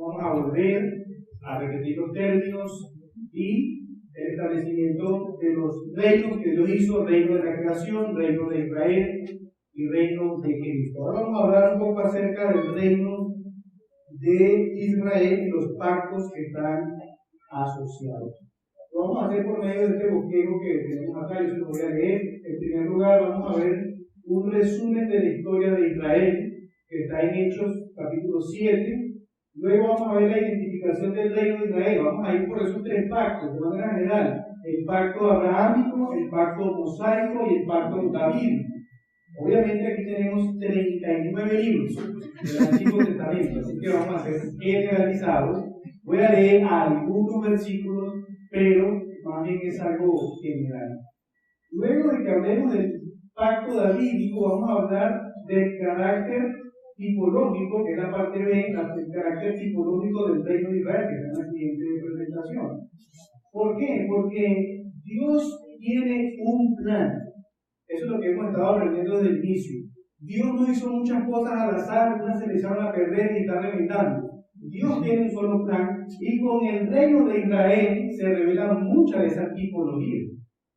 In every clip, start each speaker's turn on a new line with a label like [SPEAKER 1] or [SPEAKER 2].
[SPEAKER 1] Vamos a volver a repetir los términos y el establecimiento de los reinos que Dios hizo: reino de la creación, reino de Israel y reino de Cristo. Ahora vamos a hablar un poco acerca del reino de Israel y los pactos que están asociados. Lo vamos a hacer por medio de este bosquejo que tenemos acá. Yo se lo voy a leer. En primer lugar, vamos a ver un resumen de la historia de Israel que está en Hechos capítulo 7. Luego vamos a ver la identificación del reino de Israel. Vamos a ir por esos tres pactos de manera general: el pacto abrahámico, el pacto mosaico y el pacto davídico. Obviamente aquí tenemos 39 libros del Antiguo Testamento, así que vamos a ser generalizados. Voy a leer algunos versículos, pero más bien es algo general. Luego de que hablemos del pacto davídico, vamos a hablar del carácter tipológico, que es la parte B, el carácter tipológico del reino de Israel, que está en la siguiente presentación. ¿Por qué? Porque Dios tiene un plan. Eso es lo que hemos estado aprendiendo desde el inicio. Dios no hizo muchas cosas al azar, unas se le echaron a perder y está reventando. Dios tiene un solo plan, y con el reino de Israel se revelan muchas de esas tipologías.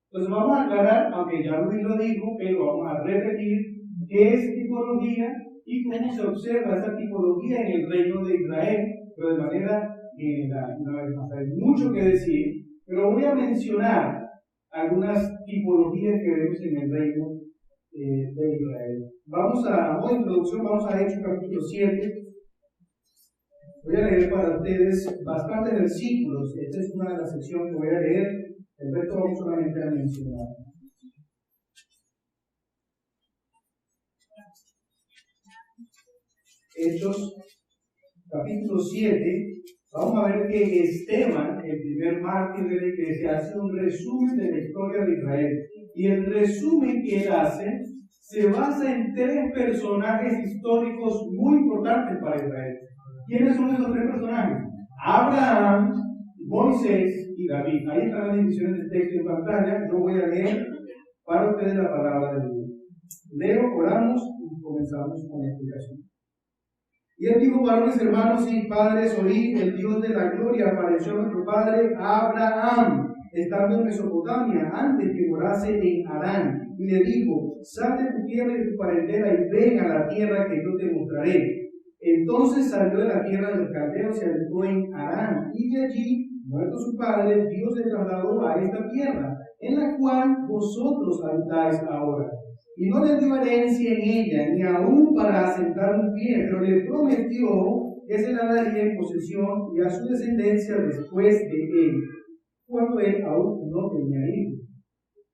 [SPEAKER 1] Entonces vamos a aclarar, aunque ya Luis lo dijo, pero vamos a repetir qué es tipología y cómo se observa esa tipología en el reino de Israel, pero de manera general. Una vez más, hay mucho que decir, pero voy a mencionar algunas tipologías que vemos en el reino de Israel. A modo de introducción, vamos a Hechos capítulo 7. Voy a leer para ustedes bastantes versículos. Esta es una de las secciones que voy a leer, el resto vamos solamente a mencionar. Hechos capítulo 7. Vamos a ver que Esteban, el primer mártir de la iglesia, hace un resumen de la historia de Israel. Y el resumen que él hace se basa en tres personajes históricos muy importantes para Israel. ¿Quiénes son esos tres personajes? Abraham, Moisés y David. Ahí están las divisiones del texto en pantalla. Yo voy a leer para ustedes la palabra de Dios. Leo, oramos y comenzamos con la explicación. Y él dijo: varones, hermanos y padres, oíd, el Dios de la gloria apareció a nuestro padre Abraham, estando en Mesopotamia, antes que morase en Harán, y le dijo: sal de tu tierra y de tu parentela y ven a la tierra que yo te mostraré. Entonces salió de la tierra de los caldeos y habitó en Harán, y de allí, muerto su padre, Dios le trasladó a esta tierra, en la cual vosotros habitáis ahora. Y no le dio herencia en ella, ni aún para asentar un pie, pero le prometió que se la daría en posesión y a su descendencia después de él, cuando él aún no tenía hijos.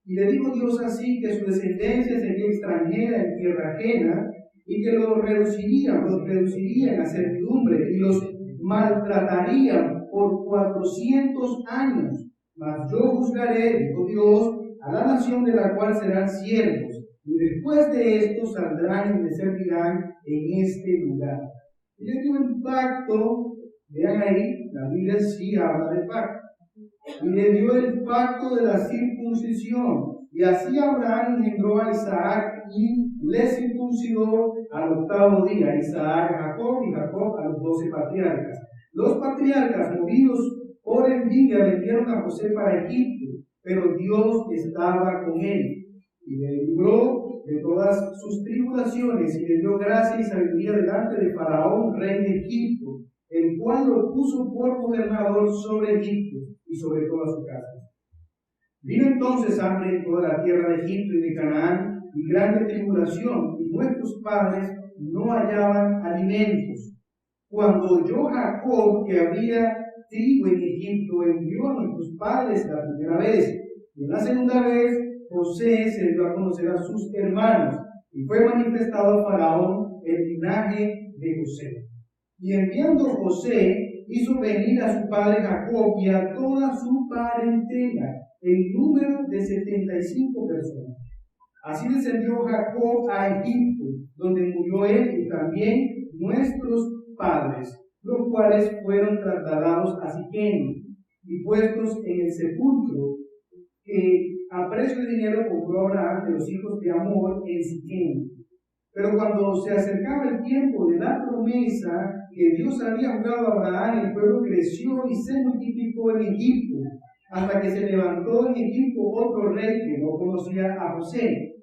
[SPEAKER 1] Y le dijo Dios así, que su descendencia sería extranjera en tierra ajena, y que los reduciría en la servidumbre, y los maltrataría por 400 años. Mas yo juzgaré, dijo Dios, a la nación de la cual serán siervos, y después de esto saldrán y me servirán en este lugar. Y le dio un pacto, vean ahí, la Biblia sí habla de pacto. Y le dio el pacto de la circuncisión. Y así Abraham engendró a Isaac y le circuncidó al 8º día. Isaac a Jacob y Jacob a los 12 patriarcas. Los patriarcas, movidos por envidia, vendieron a José para Egipto, pero Dios estaba con él y le libró de todas sus tribulaciones y le dio gracia y sabiduría delante de Faraón, rey de Egipto, el cual lo puso por gobernador sobre Egipto y sobre toda su casa. Vino entonces hambre en toda la tierra de Egipto y de Canaán, y grande tribulación, y nuestros padres no hallaban alimentos. Cuando oyó Jacob que había trigo en Egipto, envió a nuestros padres la primera vez, y en la segunda vez José se dio a conocer a sus hermanos, y fue manifestado a Faraón el linaje de José. Y enviando José, hizo venir a su padre Jacob y a toda su parentela, en número de 75 personas. Así descendió Jacob a Egipto, donde murió él y también nuestros padres, los cuales fueron trasladados a Siquem y puestos en el sepulcro que a precio de dinero compró Abraham de los hijos de Amor en Siquem. Pero cuando se acercaba el tiempo de la promesa, que Dios había jurado a Abraham, el pueblo creció y se multiplicó en Egipto, hasta que se levantó en Egipto otro rey que no conocía a José.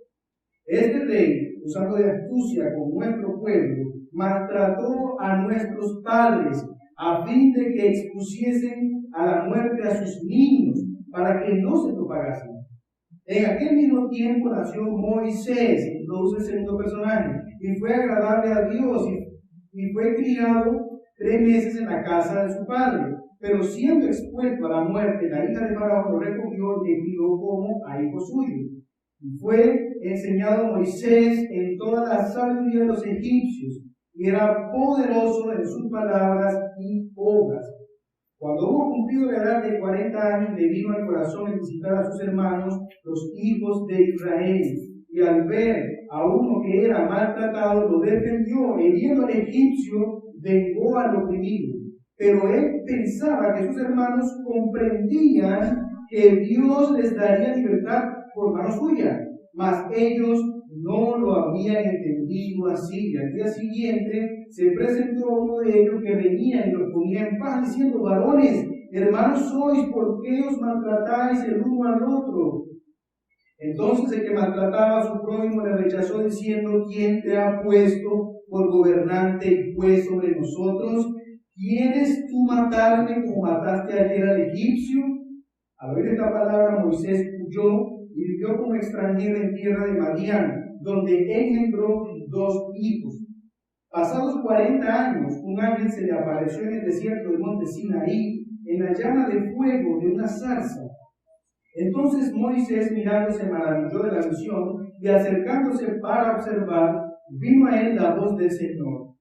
[SPEAKER 1] Este rey, usando de astucia con nuestro pueblo, maltrató a nuestros padres a fin de que expusiesen a la muerte a sus niños para que no se propagasen. En aquel mismo tiempo nació Moisés, introduce el segundo personaje, y fue agradable a Dios y fue criado 3 meses en la casa de su padre. Pero siendo expuesto a la muerte, la hija de Faraón lo recogió y le crió como a hijo suyo. Y fue enseñado Moisés en toda la sabiduría de los egipcios, y era poderoso en sus palabras y obras. Cuando hubo cumplido la edad de 40 años, le vino al corazón el visitar a sus hermanos, los hijos de Israel. Y al ver a uno que era maltratado, lo defendió, hiriendo al egipcio, vengó al oprimido. Pero él pensaba que sus hermanos comprendían que Dios les daría libertad por mano suya, mas ellos no lo habían entendido así. Y al día siguiente se presentó uno de ellos que venía y los ponía en paz, diciendo: varones, hermanos sois, ¿por qué os maltratáis el uno al otro? Entonces el que maltrataba a su prójimo le rechazó, diciendo: ¿quién te ha puesto por gobernante y juez sobre nosotros? ¿Quieres tú matarme como mataste ayer al egipcio? Al oír esta palabra, Moisés huyó y vivió como extranjero en tierra de Madián, donde engendró 2 hijos. Pasados 40 años, un ángel se le apareció en el desierto del monte Sinaí, en la llama de fuego de una zarza. Entonces Moisés, mirando, se maravilló de la visión, y acercándose para observar, vino a él la voz del Señor: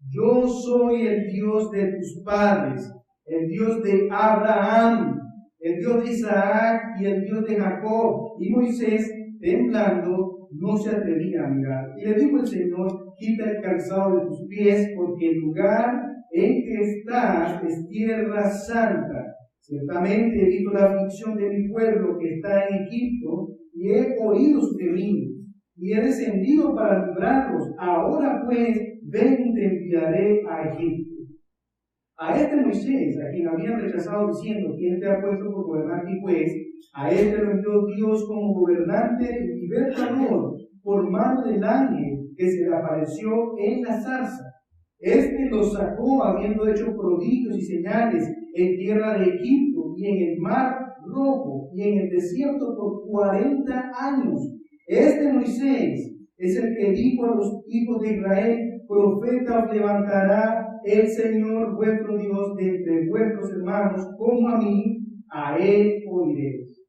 [SPEAKER 1] yo soy el Dios de tus padres, el Dios de Abraham, el Dios de Isaac y el Dios de Jacob. Y Moisés, temblando, no se atrevía a mirar. Y le dijo el Señor: quita el calzado de tus pies, porque el lugar en que estás es tierra santa. Ciertamente he visto la aflicción de mi pueblo que está en Egipto, y he oído su gemido, y he descendido para librarlos. Ahora pues, ven, te enviaré a Egipto. A este Moisés, a quien habían rechazado diciendo: ¿quién te ha puesto por gobernante y juez? A este lo envió Dios como gobernante y libertador por mano del ángel que se le apareció en la zarza. Este los sacó habiendo hecho prodigios y señales en tierra de Egipto y en el mar Rojo y en el desierto por 40 años. Este Moisés es el que dijo a los hijos de Israel: profeta os levantará el Señor vuestro Dios de entre vuestros hermanos, como a mí, a él oiréis.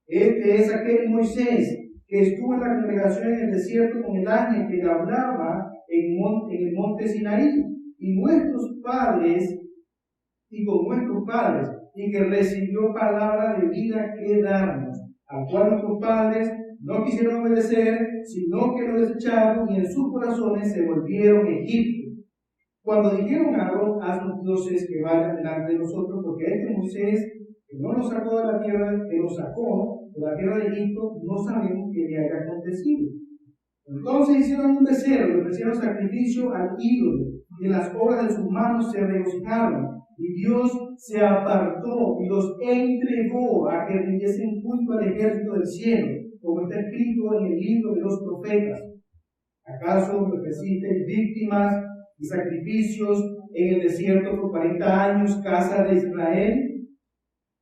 [SPEAKER 1] Este es aquel Moisés que estuvo en la congregación en el desierto con el ángel que le hablaba en el monte Sinaí, y con nuestros padres, y que recibió palabra de vida que darnos, al cual nuestros padres no quisieron obedecer, sino que lo desecharon, y en sus corazones se volvieron a Egipto. Cuando dijeron a Aarón: haz los dioses que vayan delante de nosotros, porque este Moisés, que no nos sacó de la tierra, que nos sacó de la tierra de Egipto, no sabemos qué le haya acontecido. Entonces hicieron un becerro, le ofrecieron sacrificio al ídolo, y en las obras de sus manos se regocijaron. Y Dios se apartó y los entregó a que rindiesen culto al ejército del cielo, como está escrito en el libro de los profetas. ¿Acaso me ofrecisteis víctimas y sacrificios en el desierto por 40 años, casa de Israel?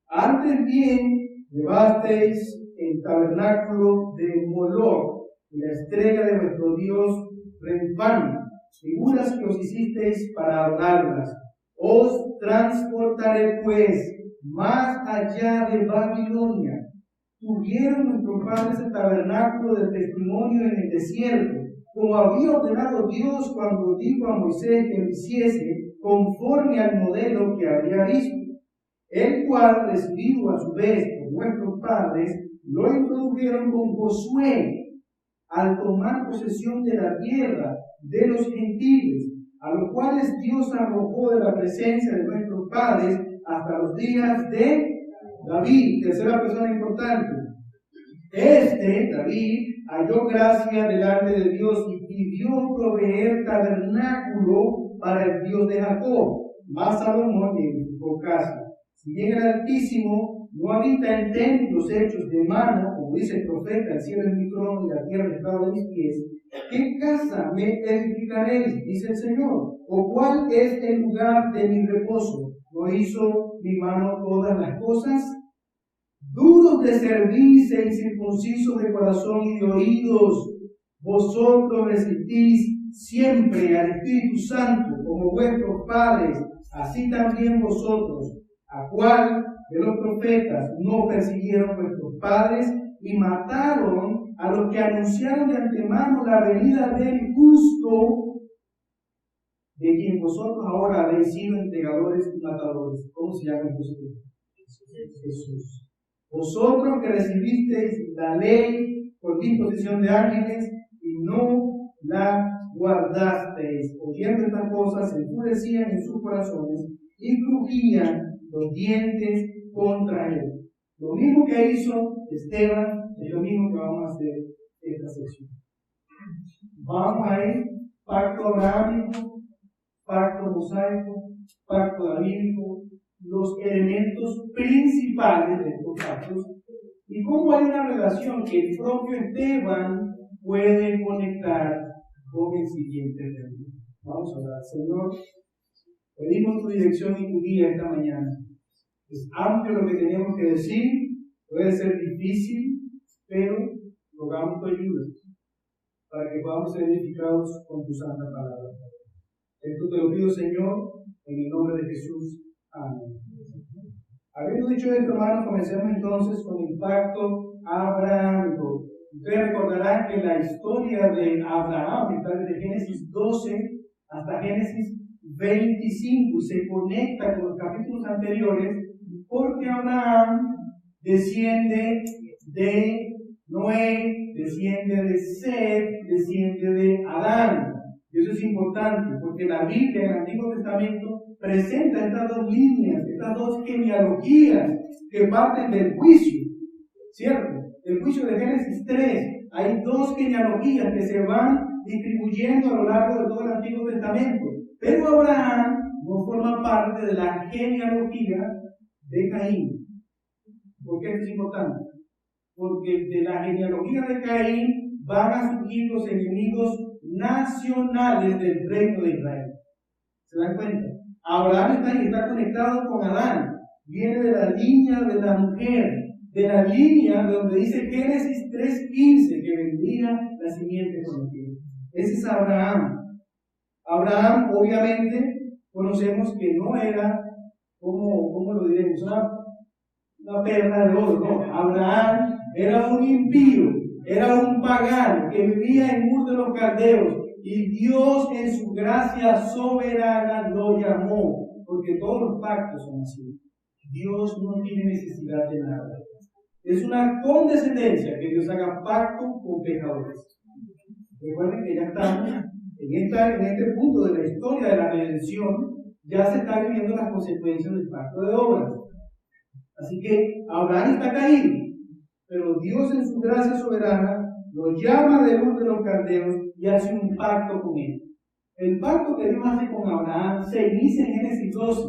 [SPEAKER 1] Antes bien, llevasteis el tabernáculo de Moloch y la estrella de vuestro Dios Renfán, figuras que os hicisteis para adorarlas. Os transportaré pues más allá de Babilonia. Tuvieron nuestros padres el tabernáculo del testimonio en el desierto, como había ordenado Dios cuando dijo a Moisés que lo hiciese, conforme al modelo que había visto, el cual, recibido a su vez por nuestros padres, lo introdujeron con Josué al tomar posesión de la tierra de los gentiles, a los cuales Dios arrojó de la presencia de nuestros padres hasta los días de David. Tercera persona importante. David, halló gracia delante de Dios y pidió proveer tabernáculo para el Dios de Jacob. Mas Salomón edificó casa. Si bien el Altísimo no habita en templos hechos de mano, como dice el profeta, el cielo es mi trono y la tierra estado de mis pies, ¿qué casa me edificaréis? Dice el Señor. ¿O cuál es el lugar de mi reposo? ¿No hizo mi mano todas las cosas? Duros de cerviz e incircuncisos de corazón y de oídos, vosotros resistís siempre al Espíritu Santo como vuestros padres, así también vosotros, a cuál de los profetas no persiguieron vuestros padres y mataron a los que anunciaron de antemano la venida del justo, de quien vosotros ahora habéis sido entregadores y matadores. ¿Cómo se llama el justo? Jesús. Vosotros que recibisteis la ley por disposición de ángeles y no la guardasteis. Oyendo estas cosas, se enfurecían en sus corazones y crujían los dientes contra él. Lo mismo que hizo Esteban es lo mismo que vamos a hacer esta sección. Vamos a ir pacto abrahámico, pacto mosaico, pacto davídico, los elementos principales de estos pactos y cómo hay una relación que el propio Esteban puede conectar con el siguiente tema. Vamos a orar. Señor, pedimos tu dirección y tu guía esta mañana. Es amplio lo que tenemos que decir, puede ser difícil, pero rogamos tu ayuda para que podamos ser edificados con tu santa palabra. Esto te lo pido, Señor, en el nombre de Jesús. Amén. Habiendo dicho esto, hermanos, comencemos entonces con el pacto abrahámico. Ustedes recordarán que la historia de Abraham está desde Génesis 12 hasta Génesis 25, se conecta con los capítulos anteriores porque Abraham desciende de Noé, desciende de Seth, desciende de Adán. Y eso es importante porque la Biblia en el Antiguo Testamento presenta estas dos líneas, estas dos genealogías que parten del juicio, ¿cierto? El juicio de Génesis 3, hay dos genealogías que se van distribuyendo a lo largo de todo el Antiguo Testamento, pero Abraham no forma parte de la genealogía de Caín. ¿Por qué esto es importante? Porque de la genealogía de Caín van a surgir los enemigos nacionales del reino de Israel. ¿Se dan cuenta? Abraham está conectado con Adán, viene de la línea de la mujer, de la línea de donde dice Génesis 3:15 que vendría la simiente prometida. Ese es Abraham. Abraham, obviamente, conocemos que no era, ¿cómo lo diremos? Una perla de oro, no. Abraham era un impío, era un pagano que vivía en Ur de los Caldeos. Y Dios en su gracia soberana lo llamó, porque todos los pactos son así. Dios no tiene necesidad de nada. Es una condescendencia que Dios haga pacto con pecadores. Recuerden que ya estamos en este punto de la historia de la redención, ya se están viviendo las consecuencias del pacto de obras. Así que Abraham está caído, pero Dios en su gracia soberana lo llama de Ur de los Caldeos y hace un pacto con él. El pacto que Dios hace con Abraham se inicia en Génesis 12,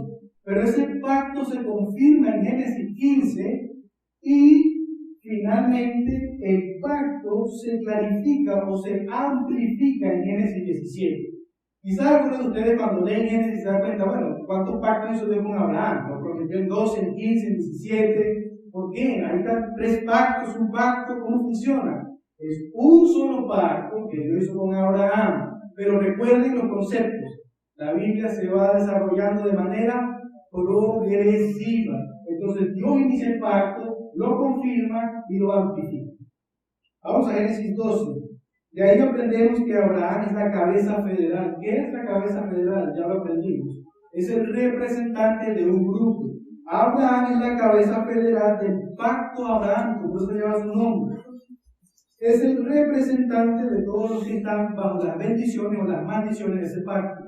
[SPEAKER 1] pero ese pacto se confirma en Génesis 15 y finalmente el pacto se clarifica o se amplifica en Génesis 17. Quizás algunos de ustedes cuando leen Génesis se dan cuenta, bueno, ¿cuántos pactos hizo Dios con Abraham? Lo prometió en 12, en 15, en 17. ¿Por qué? Ahí están 3 pactos, un pacto, ¿cómo funciona? Es un solo pacto que Dios hizo con Abraham. Pero recuerden los conceptos. La Biblia se va desarrollando de manera progresiva. Entonces Dios inicia el pacto, lo confirma y lo amplifica. Vamos a Génesis 12. De ahí aprendemos que Abraham es la cabeza federal. ¿Qué es la cabeza federal? Ya lo aprendimos. Es el representante de un grupo. Abraham es la cabeza federal del pacto abrahámico, por eso lleva su nombre. Es el representante de todos los que están bajo las bendiciones o las maldiciones de ese pacto.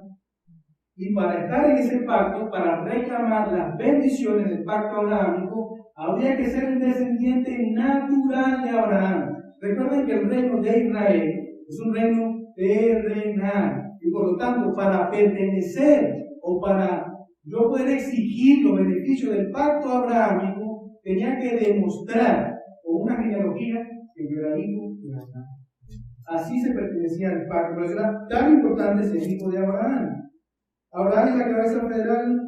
[SPEAKER 1] Y para estar en ese pacto, para reclamar las bendiciones del pacto abrahámico, habría que ser un descendiente natural de Abraham. Recuerden que el reino de Israel es un reino terrenal. Y por lo tanto, para pertenecer o para yo poder exigir los beneficios del pacto abrahámico, tenía que demostrar con una genealogía que yo era hijo de Abraham. Así se pertenecía al pacto. Por eso era tan importante ser hijo de Abraham. Abraham es la cabeza federal.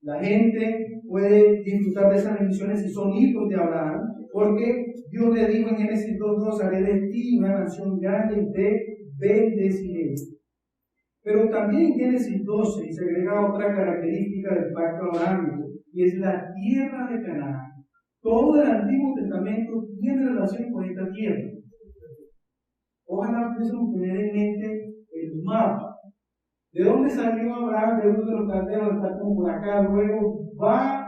[SPEAKER 1] La gente puede disfrutar de esas bendiciones si son hijos de Abraham, porque Dios le dijo en Génesis 2:2, haré de ti una nación grande y te bendeciré. Pero también en Génesis 12 se agrega otra característica del pacto abrahámico, y es la tierra de Canaán. Todo el Antiguo Testamento tiene relación con esta tierra. Ojalá pudiésemos tener en mente el mapa. ¿De dónde salió Abraham? De uno de los caldeos, está como por acá, luego va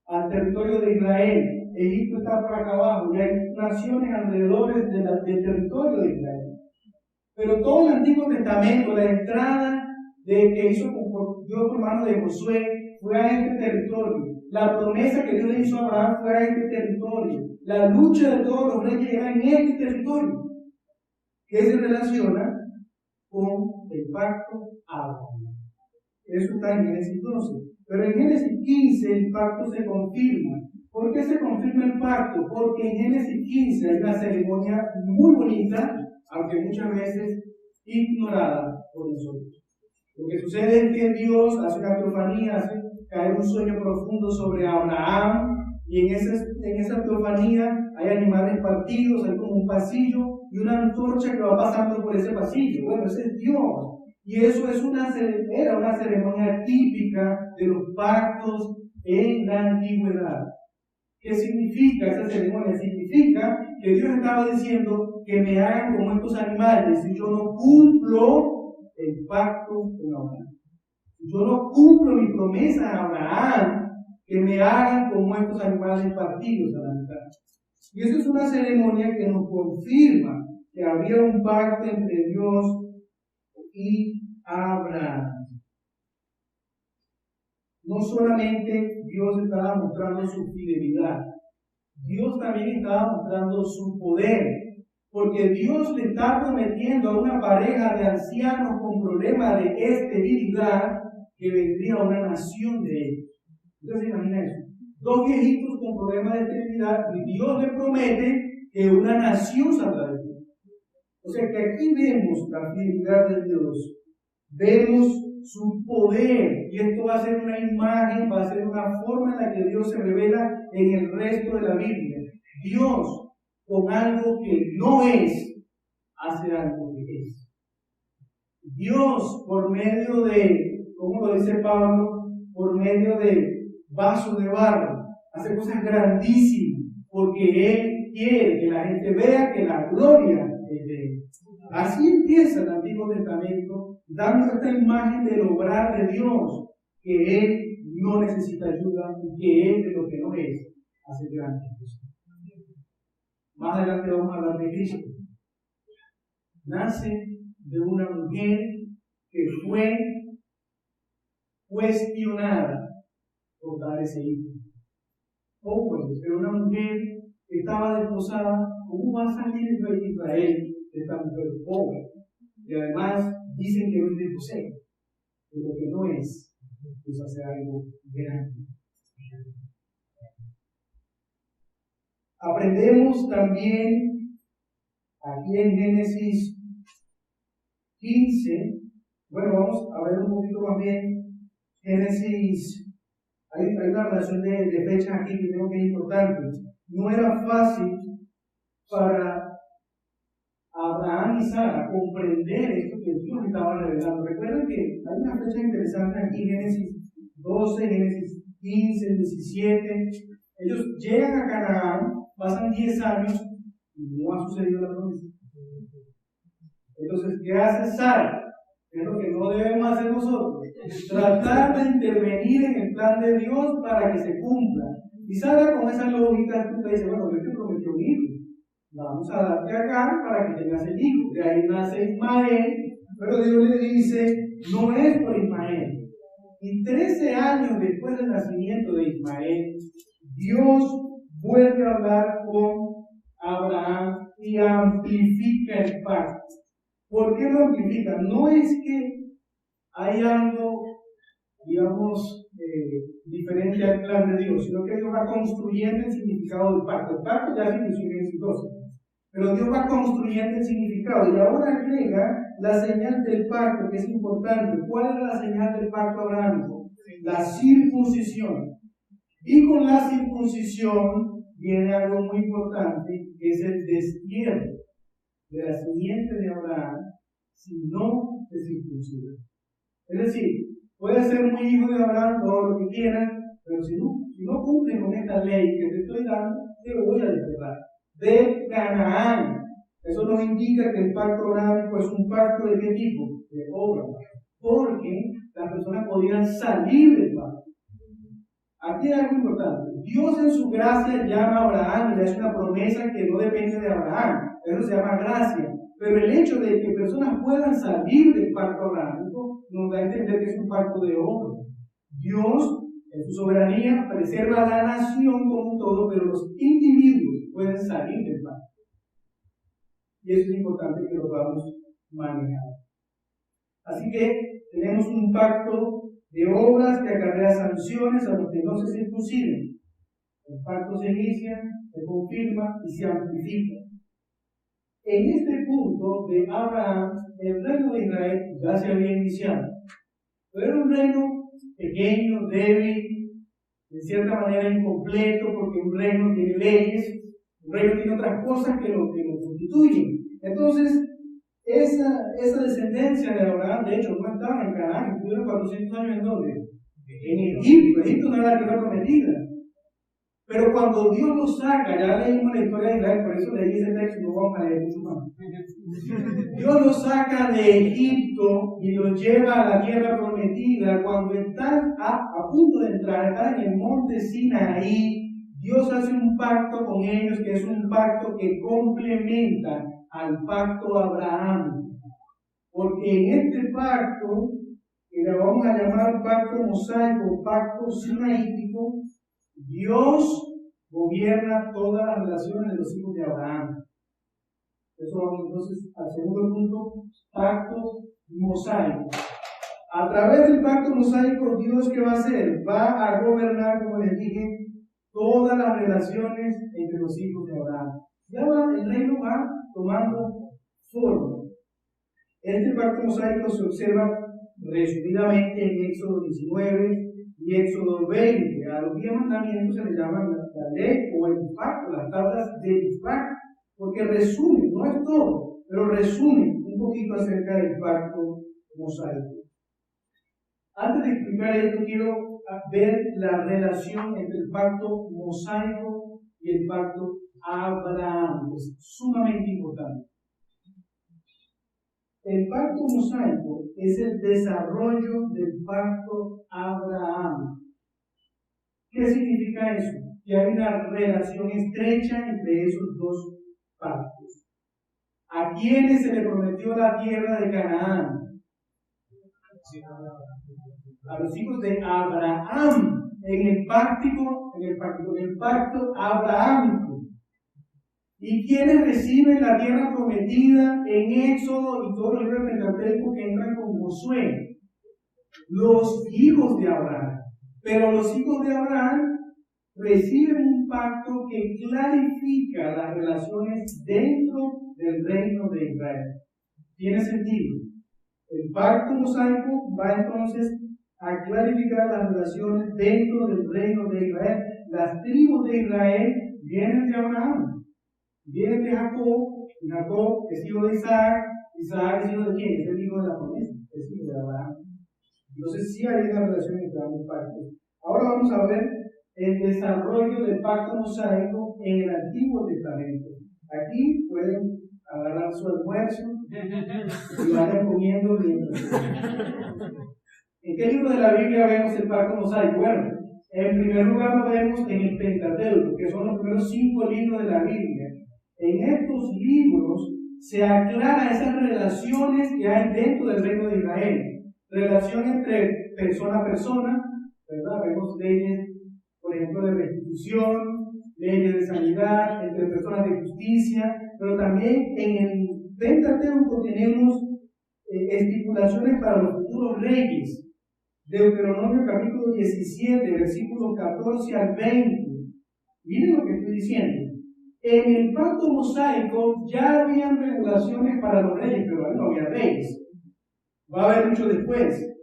[SPEAKER 1] al territorio de Israel. Egipto está por acá abajo, y hay naciones alrededor del territorio de Israel. Pero todo el Antiguo Testamento, la entrada que hizo Dios por mano de Josué, fue a este territorio. La promesa que Dios le hizo a Abraham fue a este territorio. La lucha de todos los reyes era en este territorio, que se relaciona con el pacto abrahámico. Eso está en Génesis 12. Pero en Génesis 15 el pacto se confirma. ¿Por qué se confirma el pacto? Porque en Génesis 15 hay una ceremonia muy bonita, aunque muchas veces ignorada por nosotros. Lo que sucede es que Dios hace una teofanía, hace caer un sueño profundo sobre Abraham, y en esa teofanía hay animales partidos, hay como un pasillo y una antorcha que va pasando por ese pasillo. Bueno, ese es Dios. Y eso era una ceremonia típica de los pactos en la antigüedad. ¿Qué significa esa ceremonia? Significa que Dios estaba diciendo que me hagan como estos animales si yo no cumplo el pacto con Abraham. Si yo no cumplo mi promesa a Abraham, que me hagan como estos animales partidos a la mitad. Y eso es una ceremonia que nos confirma que había un pacto entre Dios y Abraham. No solamente Dios estaba mostrando su fidelidad, Dios también estaba mostrando su poder, porque Dios le está prometiendo a una pareja de ancianos con problemas de esterilidad que vendría una nación de ellos. ¿Usted se imagina eso? Dos viejitos con problemas de esterilidad y Dios le promete que una nación saldrá de ellos. O sea que aquí vemos la fidelidad de Dios, vemos su poder, y esto va a ser una imagen, va a ser una forma en la que Dios se revela en el resto de la Biblia. Dios, con algo que no es, hace algo que es. Dios, por medio de, como lo dice Pablo, por medio de vasos de barro, hace cosas grandísimas, porque Él quiere que la gente vea que la gloria es de Él. Así empieza el Antiguo Testamento, dando esta imagen del obrar de Dios, que Él no necesita ayuda y que Él, de lo que no es, hace grandes cosas. Más adelante vamos a hablar de Cristo. Nace de una mujer que fue cuestionada por dar ese hijo. Pero una mujer que estaba desposada, ¿cómo va a salir el rey de Israel de esta mujer pobre? Y además dicen que es de José, de lo que no es, pues hace algo grande. Aprendemos también aquí en Génesis 15, bueno, vamos a ver un poquito más bien Génesis. Hay una relación de fechas aquí que creo que es importante. No era fácil para Abraham y Sara comprender esto que Dios estaba revelando. Recuerden que hay una fecha interesante aquí, Génesis 12, Génesis 15, 17. Ellos llegan a Canaán, pasan 10 años y no ha sucedido la promesa. Entonces, ¿qué hace Sara? Es lo que no debemos hacer nosotros. Tratar de intervenir en el plan de Dios para que se cumpla. Y Sara, con esa lógica, dice: bueno, Dios te prometió un hijo. Vamos a darte acá para que tengas el hijo. De ahí nace Ismael, pero Dios le dice: no es por Ismael. Y 13 años después del nacimiento de Ismael, Dios vuelve a hablar con Abraham y amplifica el pacto. ¿Por qué lo amplifica? No es que hay algo, digamos, diferente al plan de Dios, sino que Dios va construyendo el significado del pacto. El pacto ya se inició en Génesis 12, pero Dios va construyendo el significado y ahora agrega la señal del pacto, que es importante. ¿Cuál era la señal del pacto abrahámico? La circuncisión. Y con la circuncisión viene algo muy importante, que es el destierro de la simiente de Abraham si no se circuncida. Es decir, puede ser muy hijo de Abraham, todo lo que quieran, pero si no cumplen con esta ley que te estoy dando, te lo voy a desterrar de Canaán. Eso nos indica que el pacto abrahámico es un pacto de qué tipo? De obra. Porque las personas podían salir del pacto. Aquí hay algo importante. Dios en su gracia llama a Abraham y le hace una promesa que no depende de Abraham. Eso se llama gracia. Pero el hecho de que personas puedan salir del pacto abrahámico nos da a entender que es un pacto de obra. Dios, en su soberanía, preserva a la nación como un todo, pero los individuos pueden salir del pacto. Y eso es importante que lo podamos manejar. Así que tenemos un pacto de obras que acarrea sanciones a los que no se circunciden. El pacto se inicia, se confirma y se amplifica. En este punto de Abraham, el reino de Israel ya se había iniciado. Pero era un reino pequeño, débil, de cierta manera incompleto, porque un reino tiene leyes, un reino tiene otras cosas que lo constituyen. Entonces, esa descendencia de Abraham, de hecho, no estaba en Canaán, estuvieron 400 años en ¿dónde? En Egipto. Egipto no era la tierra prometida. Pero cuando Dios los saca, ya leímos la historia de Israel, por eso leí ese texto, no vamos a leer mucho más. Dios los saca de Egipto y los lleva a la tierra prometida. Cuando están a punto de entrar, están en el monte Sinaí, Dios hace un pacto con ellos, que es un pacto que complementa al pacto Abraham. Porque en este pacto, que le vamos a llamar pacto mosaico, pacto sinaítico, Dios gobierna todas las relaciones de los hijos de Abraham. Eso vamos entonces al segundo punto, pacto mosaico. A través del pacto mosaico, Dios, ¿qué va a hacer? Va a gobernar, como les dije, todas las relaciones entre los hijos de Abraham. Ya el reino va tomando forma. Este pacto mosaico se observa resumidamente en Éxodo 19 y Éxodo 20. A los 10 mandamientos se les llama la ley o el pacto, las tablas del pacto, porque resumen, no es todo, pero resumen un poquito acerca del pacto mosaico. Antes de explicar esto, quiero ver la relación entre el pacto mosaico y el pacto Abraham. Es sumamente importante. El pacto mosaico es el desarrollo del pacto Abraham. ¿Qué significa eso? Que hay una relación estrecha entre esos dos pactos. ¿A quiénes se le prometió la tierra de Canaán? A los hijos de Abraham, en el pacto abrahámico. ¿Y quiénes reciben la tierra prometida en Éxodo y todo el libro del Pentateuco que entran con Josué? Los hijos de Abraham. Pero los hijos de Abraham reciben un pacto que clarifica las relaciones dentro del reino de Israel. ¿Tiene sentido? El pacto mosaico va entonces a clarificar las relaciones dentro del reino de Israel. Las tribus de Israel vienen de Abraham. Viene de Jacob, y Jacob es hijo de Isaac, Isaac es hijo de quién, es el hijo de la promesa, es hijo de Abraham. Entonces sí hay una relación entre ambos pactos. Ahora vamos a ver el desarrollo del pacto mosaico en el Antiguo Testamento. Aquí pueden agarrar su almuerzo y vayan comiendo mientras. ¿En qué libro de la Biblia vemos el pacto mosaico? Bueno, en primer lugar lo vemos en el Pentateuco, que son los primeros 5 libros de la Biblia. En estos libros se aclaran esas relaciones que hay dentro del reino de Israel. Relación entre persona a persona, ¿verdad? Vemos leyes, por ejemplo, de restitución, leyes de sanidad, entre personas de justicia, pero también en el Pentateuco tenemos estipulaciones para los futuros reyes. Deuteronomio capítulo 17, versículos 14 al 20. Miren lo que estoy diciendo. En el pacto mosaico ya habían regulaciones para los reyes, pero no había reyes. Va a haber mucho después.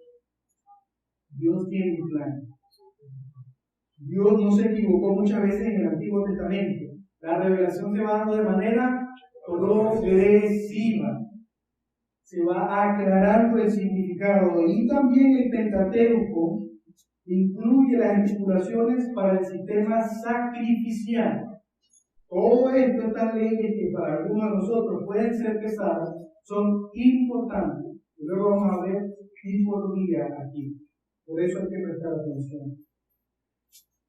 [SPEAKER 1] Dios tiene un plan. Dios no se equivocó muchas veces en el Antiguo Testamento. La revelación se va dando de manera progresiva. Se va aclarando el significado. Y también el Pentateuco incluye las estipulaciones para el sistema sacrificial. Todo esto, estas leyes que para algunos de nosotros pueden ser pesadas, son importantes. Y luego vamos a ver tipología aquí. Por eso hay que prestar atención.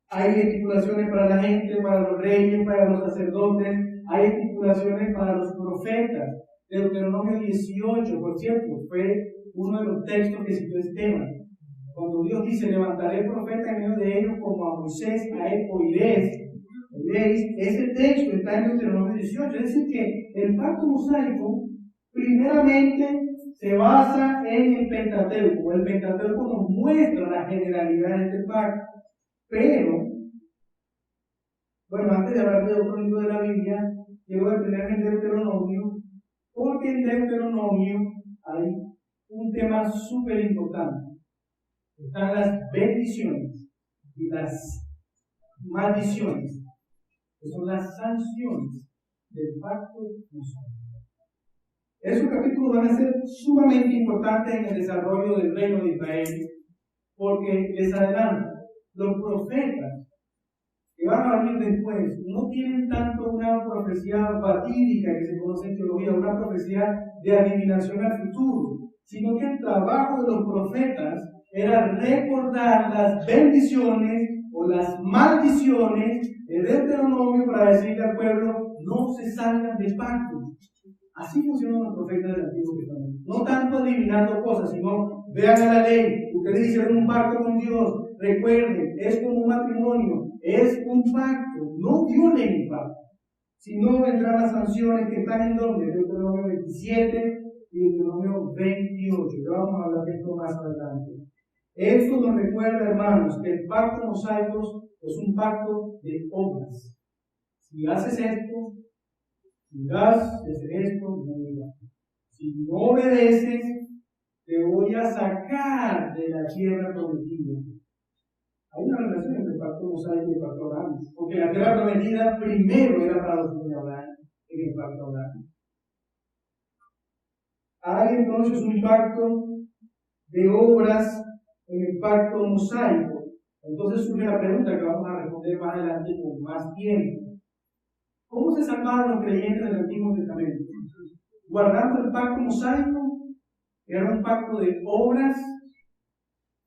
[SPEAKER 1] Hay estipulaciones para la gente, para los reyes, para los sacerdotes. Hay estipulaciones para los profetas. Deuteronomio 18, por cierto, fue uno de los textos que citó Esteban. Cuando Dios dice, levantaré profeta en medio de ellos como a Moisés, a él oiréis. Ese texto está en Deuteronomio 18. Es decir, que el pacto mosaico primeramente se basa en el Pentateuco. El Pentateuco nos muestra la generalidad de este pacto. Pero, bueno, antes de hablar de otro libro de la Biblia, quiero detenerme en Deuteronomio, porque en Deuteronomio hay un tema súper importante. Están las bendiciones y las maldiciones, que son las sanciones del pacto mosaico. Esos capítulos van a ser sumamente importantes en el desarrollo del reino de Israel, porque les adelanto, los profetas que van a venir después no tienen tanto una profecía fatídica que se conoce en teología, una profecía de adivinación al futuro, sino que el trabajo de los profetas era recordar las bendiciones o las maldiciones de Deuteronomio para decirle al pueblo, no se salgan del pacto. Así funcionan los profetas del Antiguo Testamento. No tanto adivinando cosas, sino vean a la ley. Ustedes hicieron un pacto con Dios. Recuerden, es como un matrimonio, es un pacto. No violen el pacto. Si no, vendrán las sanciones que están en donde, Deuteronomio 27 y Deuteronomio 28. Ya vamos a hablar de esto más adelante. Esto nos recuerda, hermanos, que el pacto mosaico es un pacto de obras. Si haces esto, si haces esto, no me das. Si no obedeces, te voy a sacar de la tierra prometida. Hay una relación entre el pacto mosaico y el pacto abrahámico, porque la tierra prometida primero era para los hijos de Abraham, en el pacto abrahámico. Hay entonces un pacto de obras en el pacto mosaico. Entonces surge la pregunta que vamos a responder más adelante con más tiempo. ¿Cómo se salvaron los creyentes del Antiguo Testamento? ¿Guardando el pacto mosaico? ¿Era un pacto de obras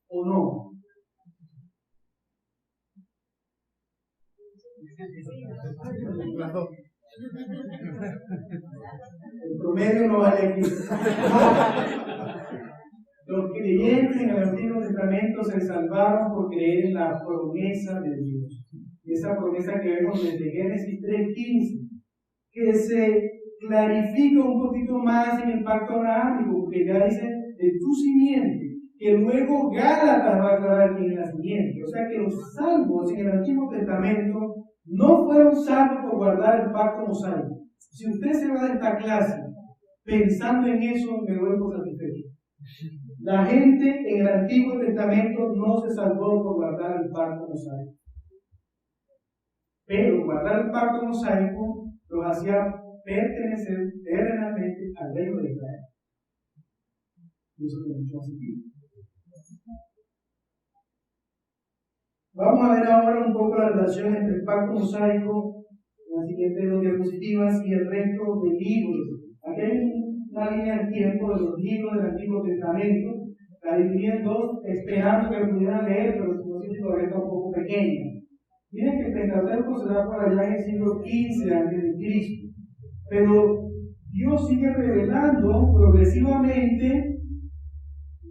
[SPEAKER 1] o no? El promedio no vale aquí. Los creyentes en el Antiguo Testamento se salvaron por creer en la promesa de Dios. Y esa promesa que vemos desde Génesis 3:15, que se clarifica un poquito más en el pacto abrahámico, porque ya dice de tu simiente, que luego Gálatas va a aclarar quién es la simiente. O sea que los salvos en el Antiguo Testamento no fueron salvos por guardar el pacto mosaico. Si usted se va de esta clase pensando en eso, me doy por satisfecho. La gente en el Antiguo Testamento no se salvó por guardar el pacto mosaico. Pero guardar el pacto mosaico los hacía pertenecer terrenalmente al reino de Israel. Y eso tiene mucho sentido. Vamos a ver ahora un poco la relación entre el pacto mosaico, en las siguientes dos diapositivas, y el resto de libros. Aquí hay una línea de tiempo de los libros del Antiguo Testamento. La dividí en dos, esperando que lo pudieran leer, pero no sé si todavía está un poco pequeña. Miren que el Pentateuco se da por allá en el siglo XV a.C. Pero Dios sigue revelando progresivamente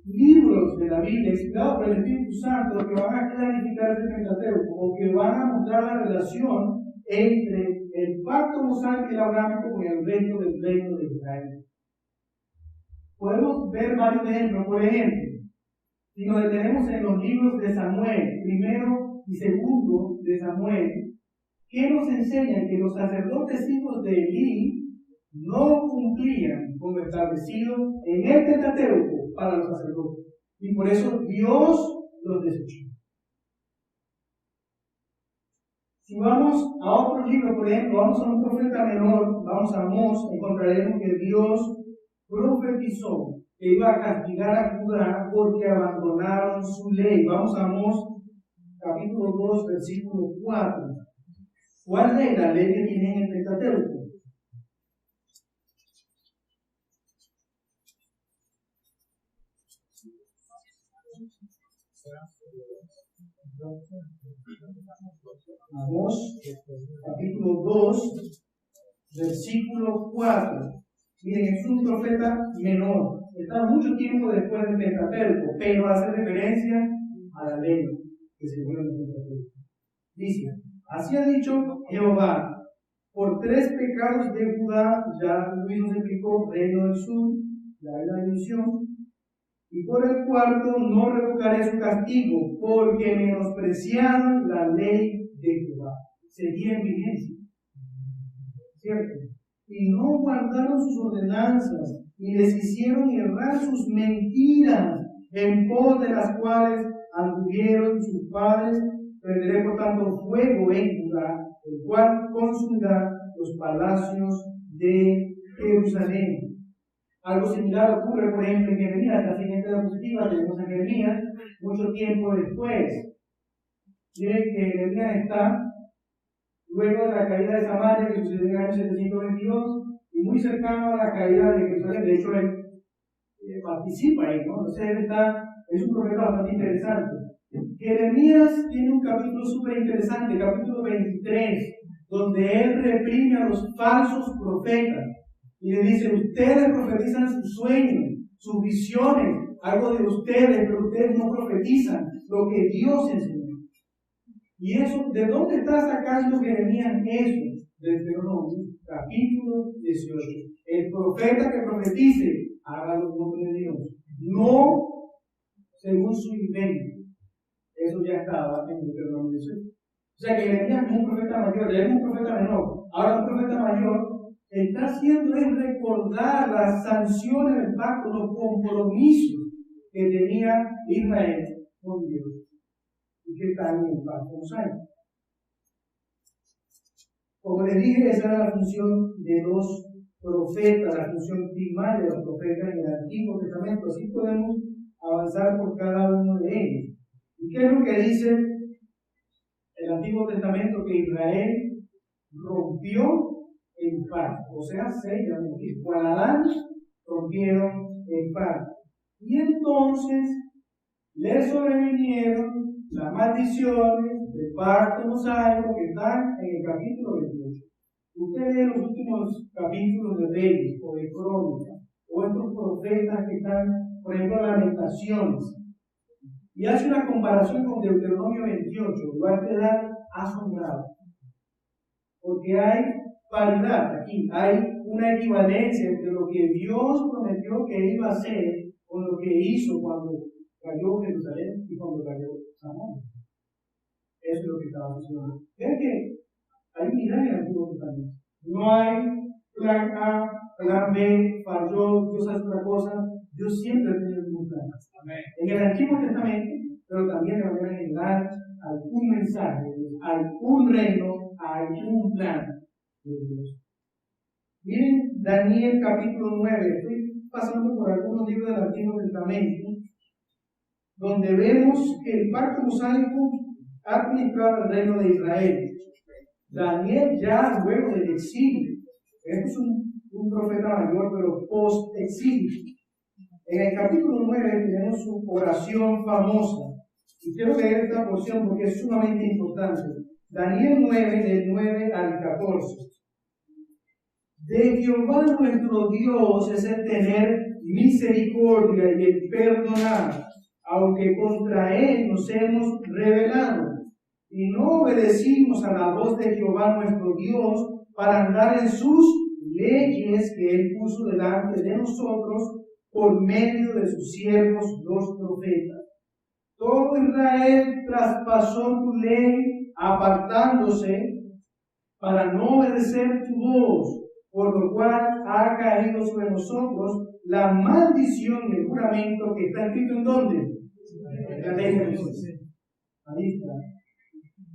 [SPEAKER 1] libros de la Biblia, inspirados por el Espíritu Santo, que van a clarificar este Pentateuco, o que van a mostrar la relación entre el pacto mosaico y el abrahámico con el resto del reino de Israel. Podemos podemos ver varios ejemplos. Por ejemplo, si nos detenemos en los libros de Samuel, primero y segundo de Samuel, ¿qué nos enseñan? Que los sacerdotes hijos de Elí no cumplían con lo establecido en el Pentateuco para los sacerdotes. Y por eso Dios los desechó. Si vamos a otro libro, por ejemplo, vamos a un profeta menor, vamos a Amós, encontraremos que Dios profetizó que iba a castigar a Judá porque abandonaron su ley. Vamos a Amós, capítulo 2, versículo 4. ¿Cuál es la ley que tiene en el Pentateuco? Amós, capítulo 2, versículo 4. Miren, es un profeta menor. Está mucho tiempo después del Pentateuco, pero hace referencia a la ley que se dio en el Pentateuco. Dice, así ha dicho Jehová, por 3 pecados de Judá, ya Luis nos explicó, reino del sur, la división, y por el 4 no revocaré su castigo, porque menospreciaron la ley de Jehová. Seguía en vigencia, ¿cierto? Y no guardaron sus ordenanzas, y les hicieron errar sus mentiras, en pos de las cuales anduvieron sus padres. Prenderé por tanto fuego en Judá, el cual consumirá los palacios de Jerusalén. Algo similar ocurre, por ejemplo, en Jeremías. La siguiente diapositiva tenemos a Jeremías mucho tiempo después. Miren que Jeremías está luego de la caída de Samaria, que sucedió en el año 722, y muy cercano a la caída de Jerusalén. De hecho, él participa ahí, ¿no? Entonces, él es un profeta bastante interesante. Jeremías tiene un capítulo súper interesante, capítulo 23, donde él reprime a los falsos profetas y le dice: ustedes profetizan sus sueños, sus visiones, algo de ustedes, pero ustedes no profetizan lo que Dios enseñó. Y eso, ¿de dónde está sacando Jeremías eso? Del Deuteronomio, capítulo 18. El profeta que profetice, hágalo en nombre de Dios, no según su invento. Eso ya estaba en el Deuteronomio 18. O sea que Jeremías es un profeta mayor, ya es un profeta menor. Ahora un profeta mayor está haciendo es recordar las sanciones del pacto, los compromisos que tenía Israel con Dios y que están en el pacto mosaico. Como les dije, esa era la función de los profetas, la función primaria de los profetas en el Antiguo Testamento. Así podemos avanzar por cada uno de ellos. ¿Y qué es lo que dice el Antiguo Testamento? Que Israel rompió el pacto, o sea, con Adán rompieron el pacto. Y entonces le sobrevinieron las maldiciones del pacto mosaico que están en el capítulo 28. Ustedes leen los últimos capítulos de Reyes o de Crónica, o estos profetas que están, por ejemplo, Lamentaciones, y hace una comparación con Deuteronomio 28, y va a quedar asombrado. Porque hay paridad aquí, hay una equivalencia entre lo que Dios prometió que iba a hacer con lo que hizo cuando cayó Jerusalén y cuando cayó Samaria. Eso es lo que estaba haciendo. Ven que hay unidad en el Antiguo Testamento. No hay plan A, plan B, falló, Dios hace otra cosa. Dios siempre ha tenido un plan. Amén. En el Antiguo Testamento, pero también de manera general, hay un mensaje, hay un reino, hay un plan de Dios. Miren Daniel capítulo 9. Estoy pasando por algunos libros del Antiguo Testamento, donde vemos que el pacto mosaico ha aplicado al reino de Israel. Daniel ya luego del exilio, este es un profeta mayor, pero post-exilio. En el capítulo 9 tenemos su oración famosa. Y quiero leer esta porción porque es sumamente importante. Daniel 9, del 9 al 14. De Jehová nuestro Dios es el tener misericordia y el perdonar, aunque contra él nos hemos rebelado, y no obedecimos a la voz de Jehová nuestro Dios para andar en sus leyes que él puso delante de nosotros, por medio de sus siervos los profetas. Todo Israel traspasó tu ley, apartándose para no obedecer tu voz, por lo cual ha caído sobre nosotros la maldición y el juramento que está escrito ¿en dónde? En la ley de Moisés. Ahí está.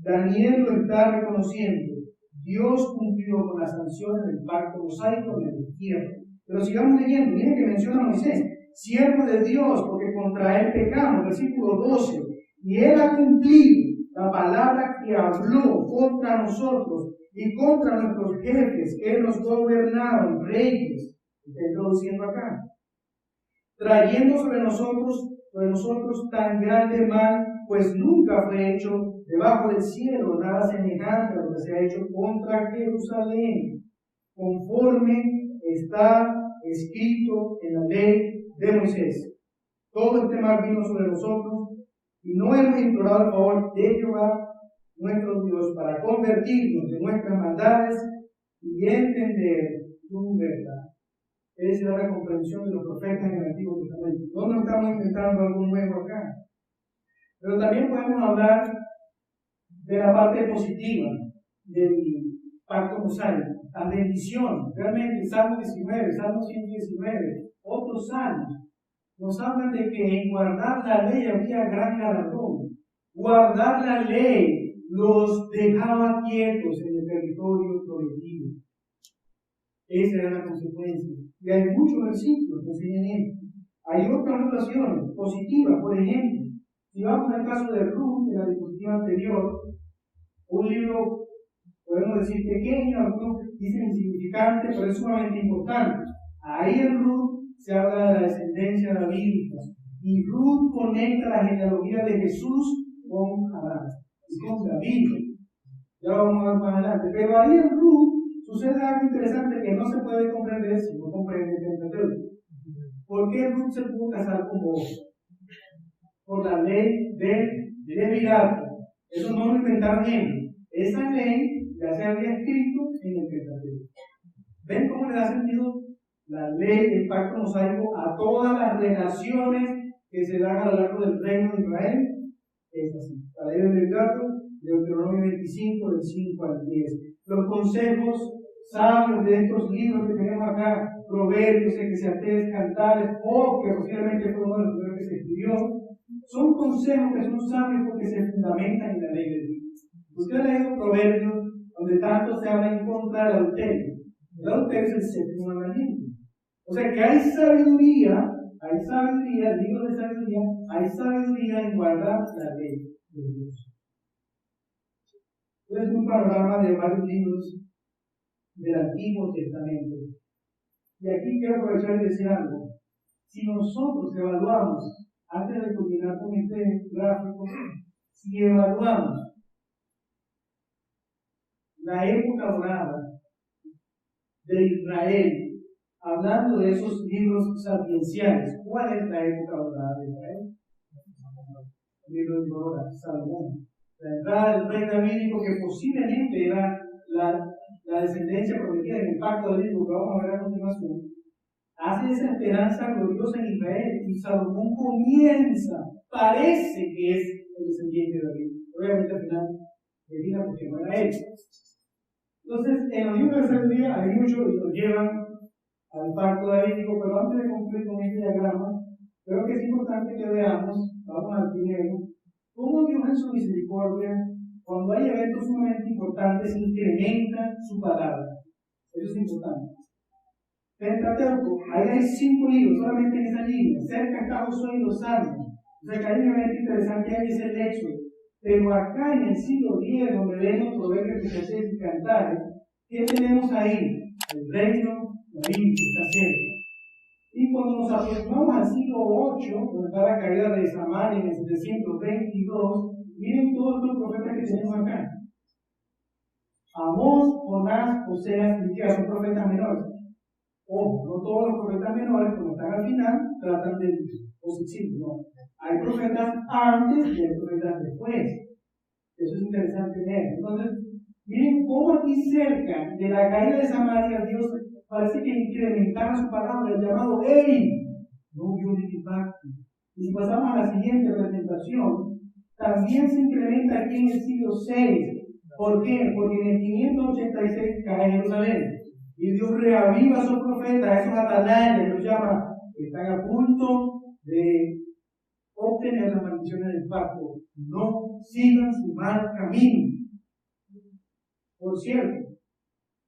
[SPEAKER 1] Daniel lo está reconociendo. Dios cumplió con las sanciones del pacto mosaico en el destierro. Pero sigamos leyendo. Miren que menciona a Moisés, siervo de Dios, porque contra él pecamos, versículo 12. Y él ha cumplido la palabra que habló contra nosotros y contra nuestros jefes, que nos gobernaron, reyes, está introduciendo acá, trayendo sobre nosotros tan grande mal, pues nunca fue hecho debajo del cielo nada semejante a lo que se ha hecho contra Jerusalén, conforme está escrito en la ley de Moisés. Todo este mal vino sobre nosotros y no hemos implorado el favor de Jehová nuestro Dios para convertirnos de nuestras maldades y entender tu verdad. Esa era la comprensión de los profetas en el Antiguo Testamento. No nos estamos inventando algo nuevo acá. Pero también podemos hablar de la parte positiva del pacto mosaico, la bendición. Realmente, Salmo 19, Salmo 119, otros salmos nos hablan de que en guardar la ley había gran galardón. Guardar la ley los dejaba quietos en el territorio prometido. Esa era la consecuencia. Y hay muchos versículos que enseñan esto. Hay otras notaciones positivas, por ejemplo, si vamos al caso de Ruth, de la diapositiva anterior, un libro, podemos decir pequeño, algunos dicen insignificante, pero es sumamente importante. Ahí en Ruth se habla de la descendencia davídica, y Ruth conecta la genealogía de Jesús con Adán y con David. Ya lo vamos a ver más adelante. Pero ahí en Ruth sucede algo interesante que no se puede comprender si no comprende el Pentateuco. ¿Por qué Ruth se pudo casar con Boaz? Por la ley de Levirato. Eso no lo inventaron ellos. Esa ley ya se había escrito en el Pentateuco. ¿Ven cómo le da sentido la ley del pacto mosaico a todas las relaciones que se dan a lo largo del reino de Israel? Es así. La ley de Levirato, Deuteronomio 25, del 5 al 10. Los consejos sabios de estos libros que tenemos acá, Proverbios, Eclesiastés, Cantares, que posiblemente fue uno de los primeros que se escribió, son consejos que son sabios porque se fundamentan en la ley de Dios. Usted ha leído Proverbios donde tanto se habla en contra del adulterio. El adulterio es el séptimo mandamiento. O sea que hay sabiduría, libros de sabiduría, hay sabiduría en guardar la ley de Dios. Es un panorama de varios libros del Antiguo Testamento. Y aquí quiero aprovechar y decir algo. Si nosotros evaluamos, antes de culminar con este gráfico, si evaluamos la época dorada de Israel, hablando de esos libros sapienciales, ¿cuál es la época dorada de Israel? El libro de Dora, Salomón. La entrada del rey davídico, que posiblemente era la descendencia prometida en el pacto davídico que vamos a ver a continuación, hace esa esperanza gloriosa en Israel y Salomón comienza, parece que es el descendiente de David. Obviamente al final termina porque no era él. Entonces, en los libros de sabiduría hay muchos y nos llevan al pacto davídico, pero antes de concluir con este diagrama, creo que es importante que veamos, vamos al primero, cómo Dios en su misericordia, cuando hay eventos sumamente importantes, incrementa su palabra. Eso es importante. Pentateuco, ahí hay 5 libros, solamente en esa línea. Cerca está Josué y los Salmos. O sea que hay un evento interesante ahí, es el Éxodo. Pero acá en el siglo X, donde vemos Proverbios, Eclesiastés y Cantares, ¿qué tenemos ahí? El reino davídico está cerca. Y cuando nos aproximamos al siglo VIII, donde está la caída de Samaria en el 722, miren todos los profetas que tenemos acá. Amós, Jonás, Oseas, Miqueas, son profetas menores. Ojo, no todos los profetas menores, como están al final, tratan de positivo, no. Hay profetas antes y hay profetas después. Eso es interesante ver. Entonces, miren cómo aquí cerca de la caída de Samaria, Dios parece que incrementara su palabra, el llamado Eli. el pacto. Y si pasamos a la siguiente presentación, también se incrementa aquí en el siglo VI. ¿Por qué? Porque en el 586 cae Jerusalén. Y Dios reaviva a sus profetas, esos atalayas que los llama, que están a punto de obtener las maldiciones del pacto. No sigan su mal camino. Por cierto,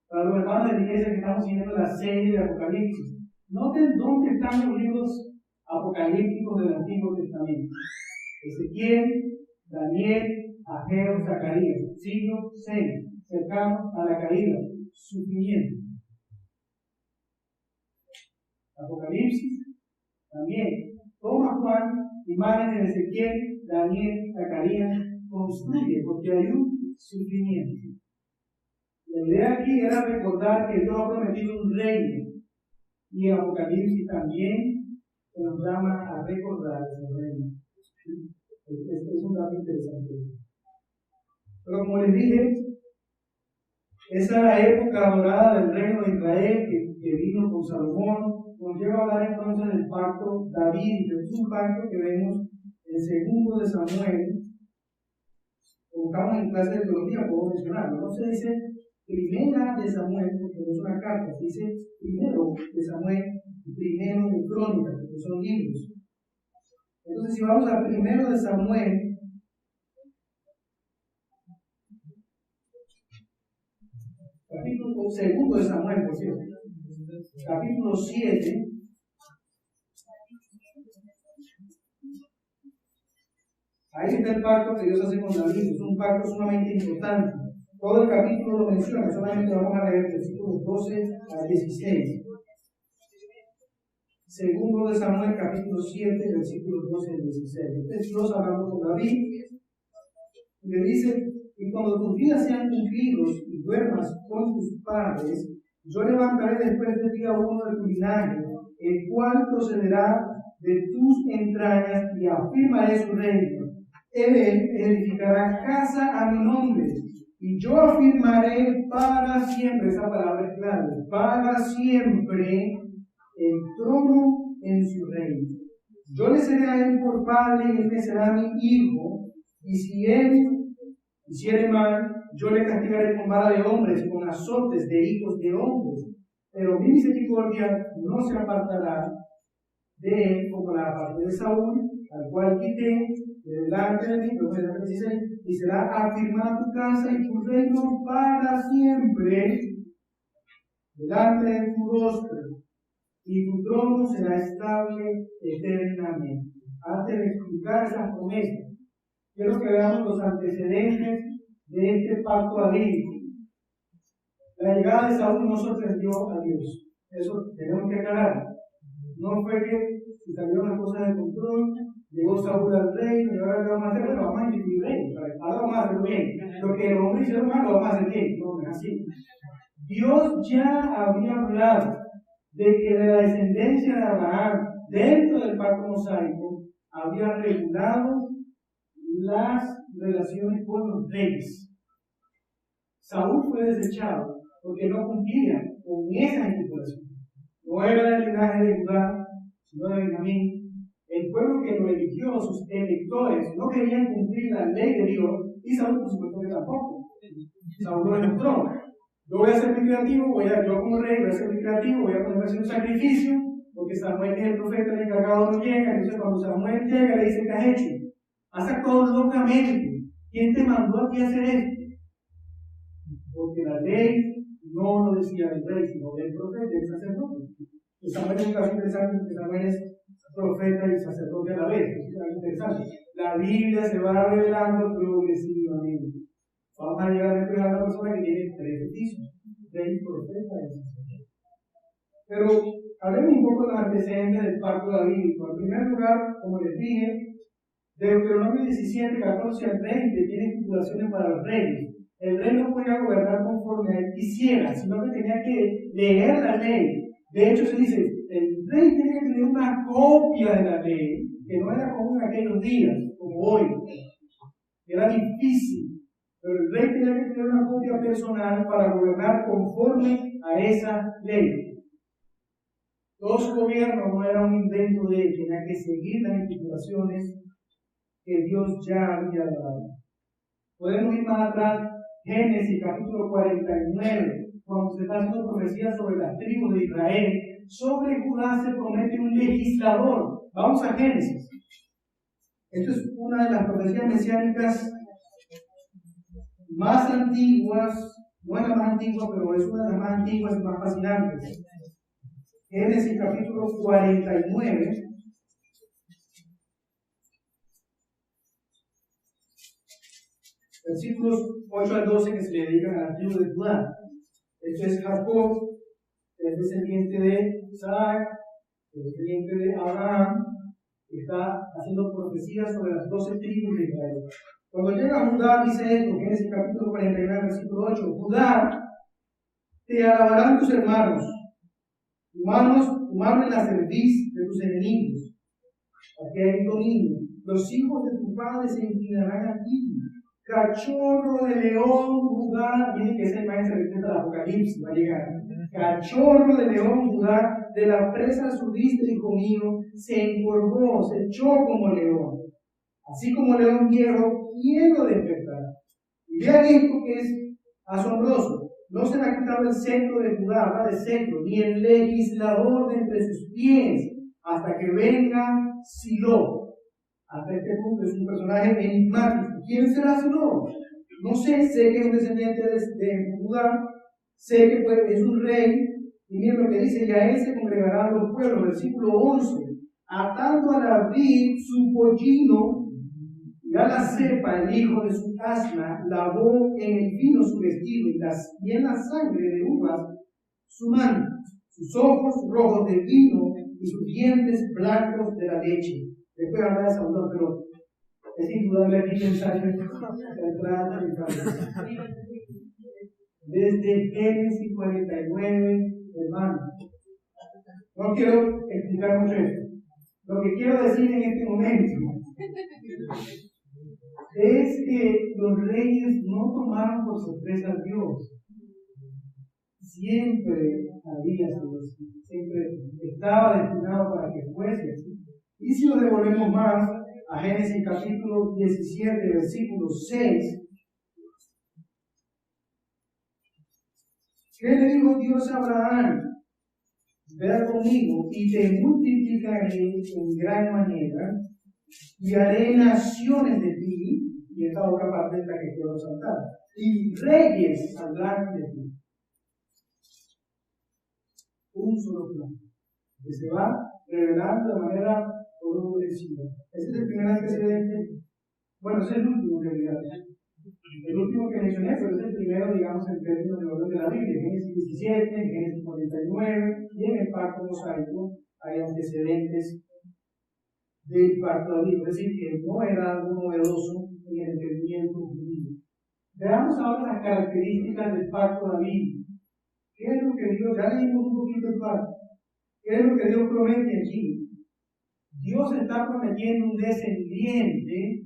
[SPEAKER 1] para los hermanos de la iglesia que estamos siguiendo la serie de Apocalipsis, noten dónde están los libros apocalípticos del Antiguo Testamento. Ezequiel, Daniel, Ageo, Zacarías, siglo VI, cercano a la caída, sufrimiento. Apocalipsis, también, toma Juan, imágenes de Ezequiel, Daniel, Zacarías, construye, porque hay un sufrimiento. La idea aquí era recordar que Dios ha prometido un reino, y en Apocalipsis también se nos llama a recordar ese reino. Es un dato interesante. Pero como les dije, esa es la época dorada del reino de Israel que vino con Salomón. Nos lleva a hablar entonces del pacto davídico. Es un pacto que vemos en 2 de Samuel. Como estamos en clase de teología, puedo mencionarlo. No se dice 1 de Samuel, porque no es una carta, se dice 1 de Samuel, 1 de Crónicas, porque son libros. Entonces, si vamos a 1 de Samuel, capítulo 2 de Samuel, por cierto, capítulo 7, ahí está el pacto que Dios hace con David. Es un pacto sumamente importante. Todo el capítulo lo menciona, solamente vamos a leer versículos 12 a 16. 2 de Samuel, capítulo 7, versículos 12 al 16. Este es Dios hablando con David. Y le dice: y cuando tus días sean cumplidos y duermas con tus padres, yo levantaré después de ti a uno de tu linaje, el cual procederá de tus entrañas, y afirmaré su reino. Él edificará casa a mi nombre, y yo afirmaré para siempre, esa palabra es clave, para siempre el trono en su reino. Yo le seré a él por padre, y él me será mi hijo, y si él hiciere mal, yo le castigaré con vara de hombres, con azotes de hijos de hombres. Pero mi misericordia no se apartará de él como la aparté de Saúl, al cual quité de delante de mí, y será afirmada tu casa y tu reino para siempre delante de tu rostro, y tu trono será estable eternamente. Antes de explicar esas promesas, quiero que veamos los antecedentes de este pacto davídico. La llegada de Saúl no sorprendió a Dios. Eso tenemos que aclarar. No fue que se salieron las cosas de control, llegó Saúl al reino y ahora ¿qué vamos a hacer? Bueno, vamos a instituir rey. Ahora vamos a hacerlo bien. Lo que los hombres hicieron mal, lo vamos a hacer bien. No, es así. Dios ya había hablado de que de la descendencia de Abraham, dentro del pacto mosaico, había regulado las relaciones con los reyes. Saúl fue desechado porque no cumplía con esa estipulación. No era del linaje de Judá, sino de Benjamín. El pueblo que lo eligió, sus electores, no querían cumplir la ley de Dios, y Saúl, por supuesto, que tampoco. Saúl lo demostró. Yo voy a ser muy creativo, yo como rey voy a ser muy creativo, voy a poner a hacer un sacrificio, porque Samuel, que es el profeta, el encargado, no llega. Entonces, cuando Samuel llega, le dice: ¿qué has hecho? Has actuado locamente. ¿Quién te mandó a ti a hacer esto? Porque la ley no lo decía del rey, sino del profeta y del sacerdote. Samuel es un caso interesante, porque Samuel es profeta y sacerdote a la vez. Es algo interesante. La Biblia se va revelando progresivamente. Vamos a llegar a ver a una persona que tiene 3 oficios: rey, profeta y sacerdote. Pero hablemos un poco de los antecedentes del pacto davídico. En primer lugar, como les dije, Deuteronomio 17, 14 al 20 tiene estipulaciones para los reyes. El rey no podía gobernar conforme él quisiera, sino que tenía que leer la ley. De hecho, se dice: el rey tenía que tener una copia de la ley, que no era común en aquellos días, como hoy. Era difícil, pero el rey tenía que tener una copia personal para gobernar conforme a esa ley. Todo su gobierno no era un invento de él, tenía que seguir las estipulaciones que Dios ya había dado. Podemos ir más atrás, Génesis capítulo 49, cuando se está haciendo profecía sobre las tribus de Israel, sobre Judá se promete un legislador. Vamos a Génesis. Esto es una de las profecías mesiánicas más antiguas, no es la más antigua, pero es una de las más antiguas y más fascinantes. Génesis capítulo 49. Versículos 8 al 12 que se le dedican a la tribu de Judá. Esto es Jacob, el descendiente de Isaac, el descendiente de Abraham, que está haciendo profecías sobre las 12 tribus de Israel. Cuando llega a Judá, dice esto, Génesis capítulo 49, versículo 8, Judá, te alabarán tus hermanos, humanos en la cerviz de tus enemigos. Aquí hay dominio. Los hijos de tu padre se inclinarán a ti. Cachorro de león, Judá, tiene que ser más certeza del Apocalipsis, va a llegar. Cachorro de león, Judá, de la presa subiste, hijo mío, se encorvó, se echó como león. Así como león viejo, quiero despertar. Y vean esto que es asombroso. No se le ha quitado el cetro de Judá, habla de cetro, ni el legislador de entre sus pies, hasta que venga Silo. Hasta este punto es un personaje enigmático. ¿Quién será Silo? No sé que es un descendiente de Judá, sé que es un rey, y miren lo que dice, y a él se congregarán los pueblos, versículo 11, atando a David su pollino, y a la cepa el hijo de su asna, lavó en el vino su vestido, y en la sangre de uvas su manto, sus ojos rojos de vino, y sus dientes blancos de la leche. Después habla de Saúl, pero es indudablemente necesario entrar en cabeza. Desde Génesis 49, hermano. No quiero explicar mucho esto. Lo que quiero decir en este momento es que los reyes no tomaron por sorpresa a Dios. Siempre había sido así. Siempre estaba destinado para que fuese así. Y si nos devolvemos más a Génesis capítulo 17, versículo 6, ¿qué le dijo Dios a Abraham? Vea conmigo, y te multiplicaré en gran manera, y haré naciones de ti, y esta otra parte es la que quiero saltar, y reyes saldrán de ti. Un solo plan, que se va revelando de manera progresiva. Ese es el primer antecedente. Bueno, ese es el último en realidad. El último que mencioné, pero es el primero, digamos, en términos de orden de la Biblia. Génesis 17, Génesis 49, y en el pacto mosaico hay antecedentes del pacto davídico, es decir, que no era algo novedoso en el entendimiento judío. Veamos ahora las características del pacto davídico. ¿Qué es lo que Dios, ya leímos un poquito el pacto? ¿Qué es lo que Dios promete allí? Dios está prometiendo un descendiente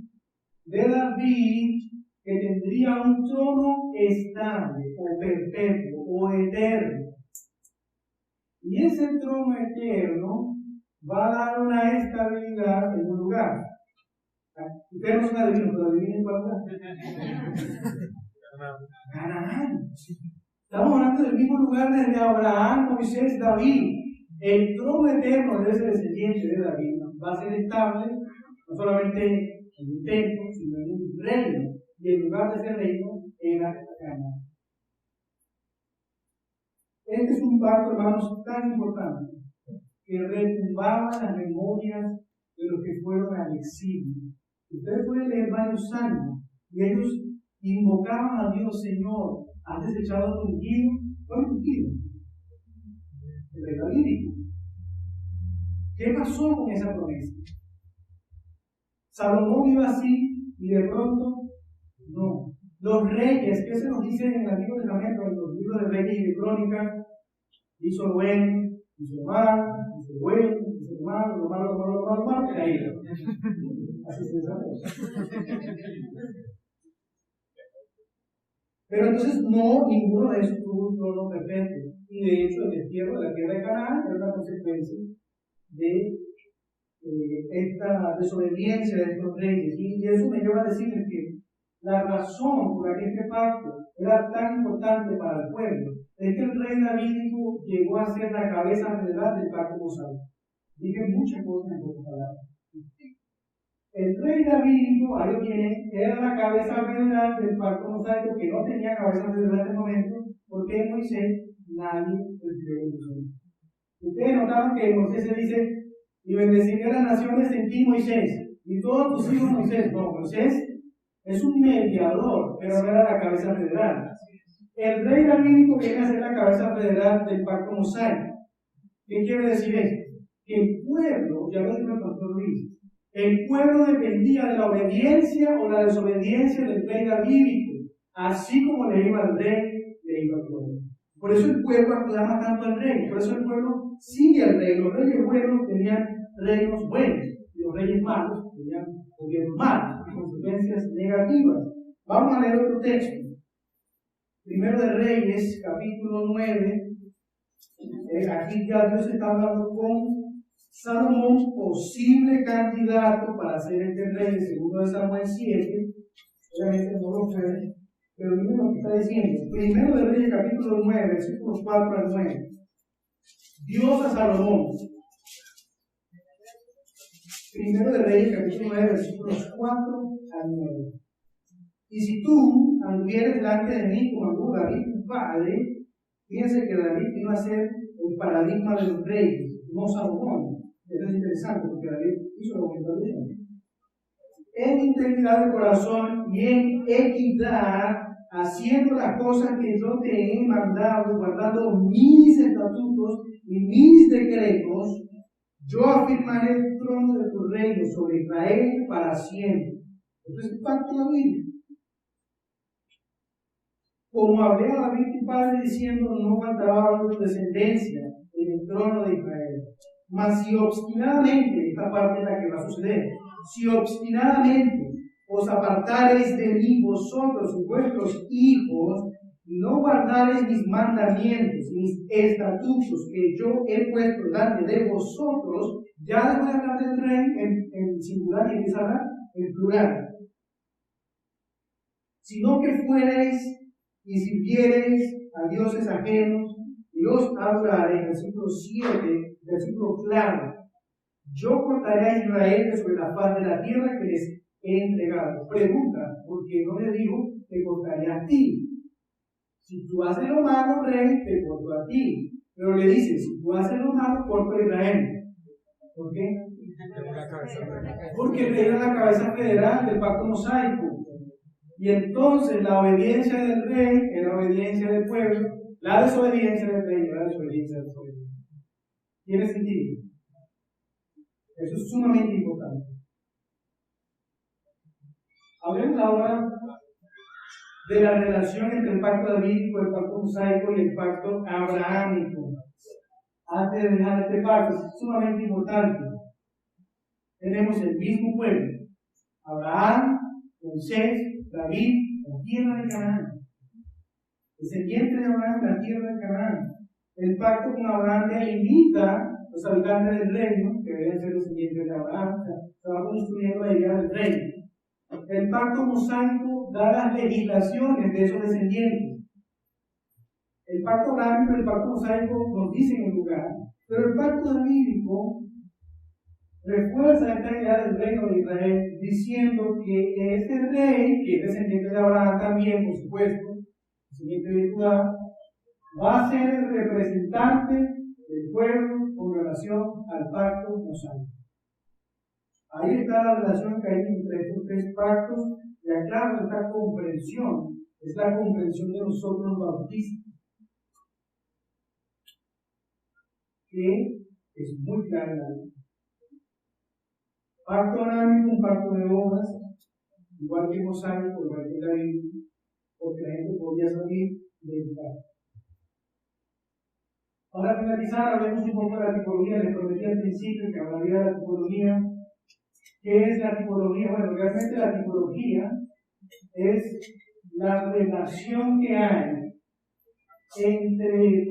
[SPEAKER 1] de David que tendría un trono estable o perpetuo o eterno. Y ese trono eterno va a dar una estabilidad en un lugar. Ustedes no son adivinos, pero adivinen cuál lugar. Canaán. Estamos hablando del mismo lugar desde Abraham, Moisés, David. El trono eterno de ese descendiente de David va a ser estable, no solamente en un templo, sino en un reino. Y el lugar de ese reino era Canaán. Este es un pacto, hermanos, tan importante que retumbaba las memorias de los que fueron al exilio. Ustedes pueden leer varios salmos y ellos invocaban a Dios, Señor, has desechado a tu ungido. ¿Cuál es ungido? El rey davídico. ¿Qué pasó con esa promesa? Salomón iba así y de pronto no. Los reyes, ¿qué se nos dice en el Antiguo Testamento, en los libros de Reyes y de Crónicas? Hizo lo bueno, hizo lo malo, hizo lo bueno, hizo lo malo, lo malo, lo malo, lo malo, lo malo, caído. Así se desarrolla. Pero entonces no, ninguno de esos tuvo un trono perfecto. Y de hecho, el destierro de la tierra de Canaán era una consecuencia de esta desobediencia de estos reyes. Y eso me lleva a decir que la razón por la que este pacto era tan importante para el pueblo es que el rey davídico llegó a ser la cabeza federal del pacto mosaico. Dije muchas cosas en pocas palabras. El rey davídico, ahí lo tiene, era la cabeza federal del pacto mosaico, que no tenía cabeza federal en ese momento, porque en Moisés nadie recibió bendición. Ustedes notaron que en Moisés se dice: y bendeciré a las naciones en ti, Moisés, y todos tus hijos, Moisés. No, Moisés es un mediador, pero no era la cabeza federal. El rey davídico viene a ser la cabeza federal del pacto mosaico. ¿Qué quiere decir esto? Que el pueblo, ya lo dijo el pastor Luis, el pueblo dependía de la obediencia o la desobediencia del rey davídico, así como le iba al rey, le iba al pueblo. Por eso el pueblo aclama tanto al rey, por eso el pueblo sigue al rey. Los reyes buenos tenían reinos buenos, y los reyes malos tenían gobiernos malos, y consecuencias negativas. Vamos a leer otro texto. Primero de Reyes, capítulo 9. Aquí ya Dios está hablando con Salomón, posible candidato para ser este rey, segundo de Samuel 7. Obviamente no lo fue, pero miren lo que está diciendo. Primero de Reyes, capítulo 9, versículos 4 al 9. Dios a Salomón. Primero de Reyes, capítulo 9, versículos 4 al 9. Y si tú anduvieres delante de mí como anduvo David, tu padre, fíjense que David iba a ser el paradigma de los reyes, no Salomón. Eso es interesante porque David hizo lo que está bien. En integridad de corazón y en equidad, haciendo las cosas que yo te he mandado, guardando mis estatutos y mis decretos, yo afirmaré el trono de tu reino sobre Israel para siempre. Esto es el pacto de David. Como hablé a David tu padre diciendo, no faltará tu descendencia en el trono de Israel. Mas si obstinadamente, esta parte es la que va a suceder, si obstinadamente os apartareis de mí vosotros y vuestros hijos, y no guardareis mis mandamientos, mis estatutos que yo he puesto delante de vosotros, ya dejo de hablar del rey en singular y empieza a hablar en plural. Sino que fuereis y sirviereis a dioses ajenos y los adorareis, versículo 7, versículo claro. Yo cortaré a Israel de sobre la faz de la tierra que les he entregado. Pregunta, porque no le digo, te cortaré a ti. Si tú haces lo malo, rey, te corto a ti. Pero le dice, si tú haces lo malo, corto a Israel. ¿Por qué? Porque él era la cabeza federal del pacto mosaico. Y entonces la obediencia del rey era la obediencia del pueblo, la desobediencia del rey era la desobediencia del pueblo. ¿Tiene sentido? Eso es sumamente importante. Hablemos ahora de la relación entre el pacto davídico, el pacto mosaico y el pacto abrahámico. Antes de dejar este pacto, es sumamente importante. Tenemos el mismo pueblo: Abraham, Moisés, David, la tierra de Canaán. Descendiente de Abraham, la tierra de Canaán. El pacto con Abraham delimita a los habitantes del reino, que deben ser descendientes de Abraham. Se va construyendo la idea del reino. El pacto mosaico da las legislaciones de esos descendientes. El pacto abrahámico y el pacto mosaico nos dicen el lugar, pero el pacto davídico refuerza esta idea del reino de Israel, diciendo que este rey, que es descendiente de Abraham también, por supuesto, descendiente de Judá, va a ser el representante del pueblo con relación al pacto mosaico. Ahí está la relación que hay entre estos tres pactos, y aclaro esta comprensión, es la comprensión de nosotros los bautistas, que es muy clara en la Biblia. Pacto abrahámico, un pacto de obras, igual que mosaico, igual que David, porque la gente podía salir del pacto. Para finalizar, hablemos un poco de la tipología. Les prometí al principio que hablaría de la tipología. ¿Qué es la tipología? Bueno, realmente la tipología es la relación que hay entre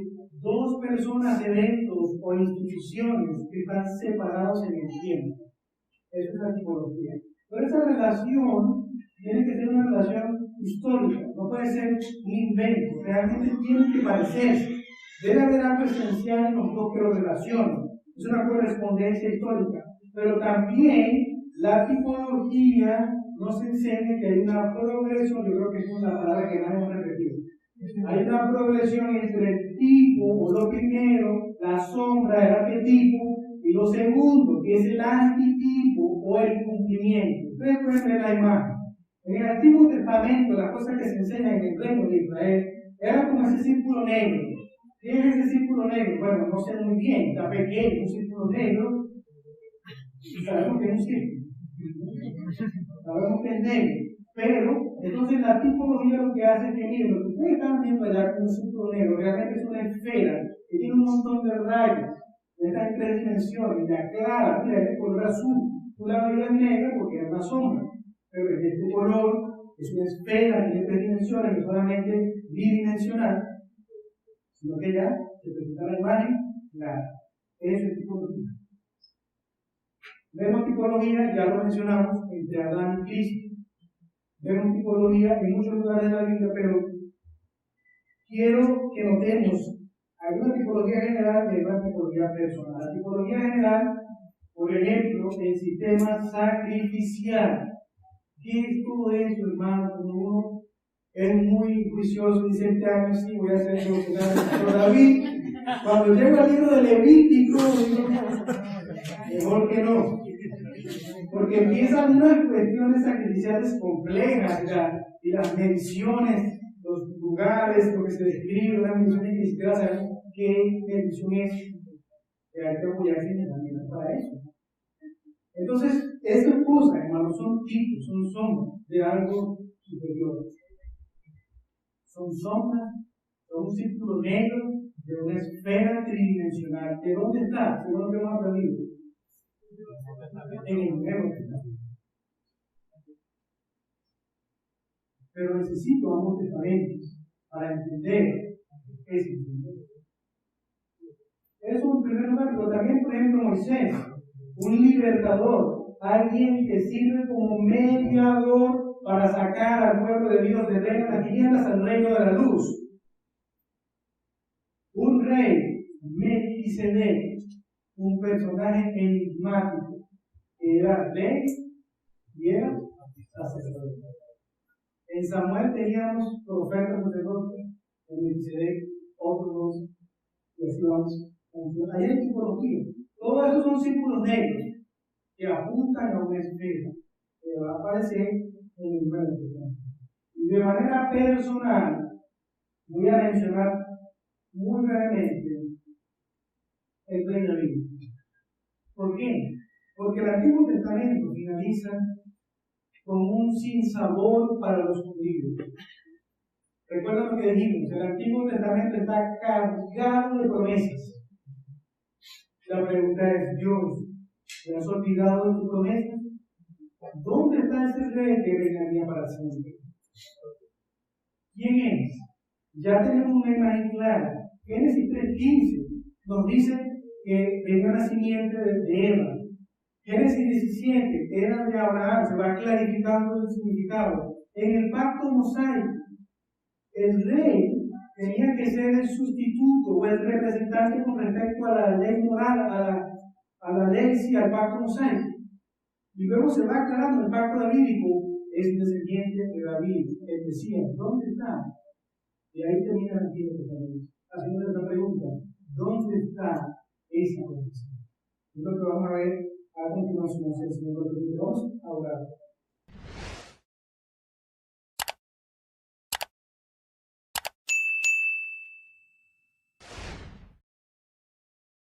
[SPEAKER 1] dos personas, eventos o instituciones que están separados en el tiempo. Esa es la tipología. Pero esa relación tiene que ser una relación histórica, no puede ser un invento, realmente tiene que parecerse. Debe haber algo esencial en los dos que lo relacionan. Es una correspondencia histórica. Pero también la tipología nos enseña que hay una progresión, yo creo que es una palabra que nadie hemos repetido. Hay una progresión entre el tipo o lo primero, la sombra, el arquetipo, y lo segundo, que es el antitipo o el cumplimiento. Ustedes pueden ver la imagen. En el Antiguo Testamento, las cosas que se enseñan en el reino de Israel, era como ese círculo negro. ¿Qué es ese círculo negro? Bueno, no sé muy bien, está pequeño, un círculo negro, y sabemos que es un círculo. Sabemos que es negro. Pero, entonces la tipología lo que hace es que, miren, lo que ustedes están viendo allá con un círculo negro, realmente es una esfera que tiene un montón de rayas, está en 3 dimensiones, ya clara, mira, es de color azul. Tú la veías negra porque era una sombra, pero es de este color, es una esfera que tiene 3 dimensiones, no solamente bidimensional, sino que ya se presenta la imagen clara. Eso es tipología. Vemos tipología, ya lo mencionamos, entre Adán y Cristo. Vemos tipología en muchos lugares de la Biblia, pero quiero que notemos, hay una tipología general y una tipología personal. La tipología general, por ejemplo, el sistema sacrificial. ¿Qué es todo eso, hermano? Cuando uno es muy juicioso y dice, sí, voy a hacer lo que está David. Cuando llego al libro de Levítico, digo, mejor que no. Porque empiezan unas cuestiones sacrificiales complejas, y las mediciones, los lugares, lo que se describe, las mediciones que ni siquiera sabemos qué medición es, que hay que apoyarse en herramientas para eso. Entonces, estas cosas, hermanos, son tipos, son sombras de algo superior. Son sombras, son un círculo negro de una esfera tridimensional. ¿De dónde está? Según lo que hemos aprendido. En el Nuevo Testamento. Pero necesito ambos testamentos para entender ese sentido. Eso en primer lugar, pero también, por ejemplo, Moisés, un libertador, alguien que sirve como mediador para sacar al pueblo de Dios del reino de las tinieblas al reino de la luz. Un rey, Melquisedec, un personaje enigmático, que era rey y era sacerdote. En Samuel teníamos profetas sacerdotes, en Melquisedec otros dos, y así vamos. Ahí hay tipología. Todos esos son círculos negros que apuntan a una esfera que va a aparecer en el Nuevo Testamento. Y de manera personal, voy a mencionar muy brevemente el rey David. ¿Por qué? Porque el Antiguo Testamento finaliza con un sinsabor para los judíos. Recuerda lo que dijimos, el Antiguo Testamento está cargado de promesas. La pregunta es, Dios, ¿te has olvidado de tu promesa? ¿Dónde está ese rey que reinaría para siempre? ¿Quién es? Ya tenemos una imagen clara. Génesis 3:15 nos dice que venga la simiente de Eva. Génesis 17, que era de Abraham, se va clarificando el significado. En el pacto mosaico, el rey tenía que ser el sustituto o el representante con respecto a la ley moral, a la ley, sí, al pacto mosaico. Y luego se va aclarando el pacto davídico, es descendiente de David, el Mesías. ¿Dónde está? Y ahí termina el Antiguo Testamento. Haciendo esta pregunta, ¿dónde está esa promesa? Es lo que vamos a ver a continuación. Vamos a orar.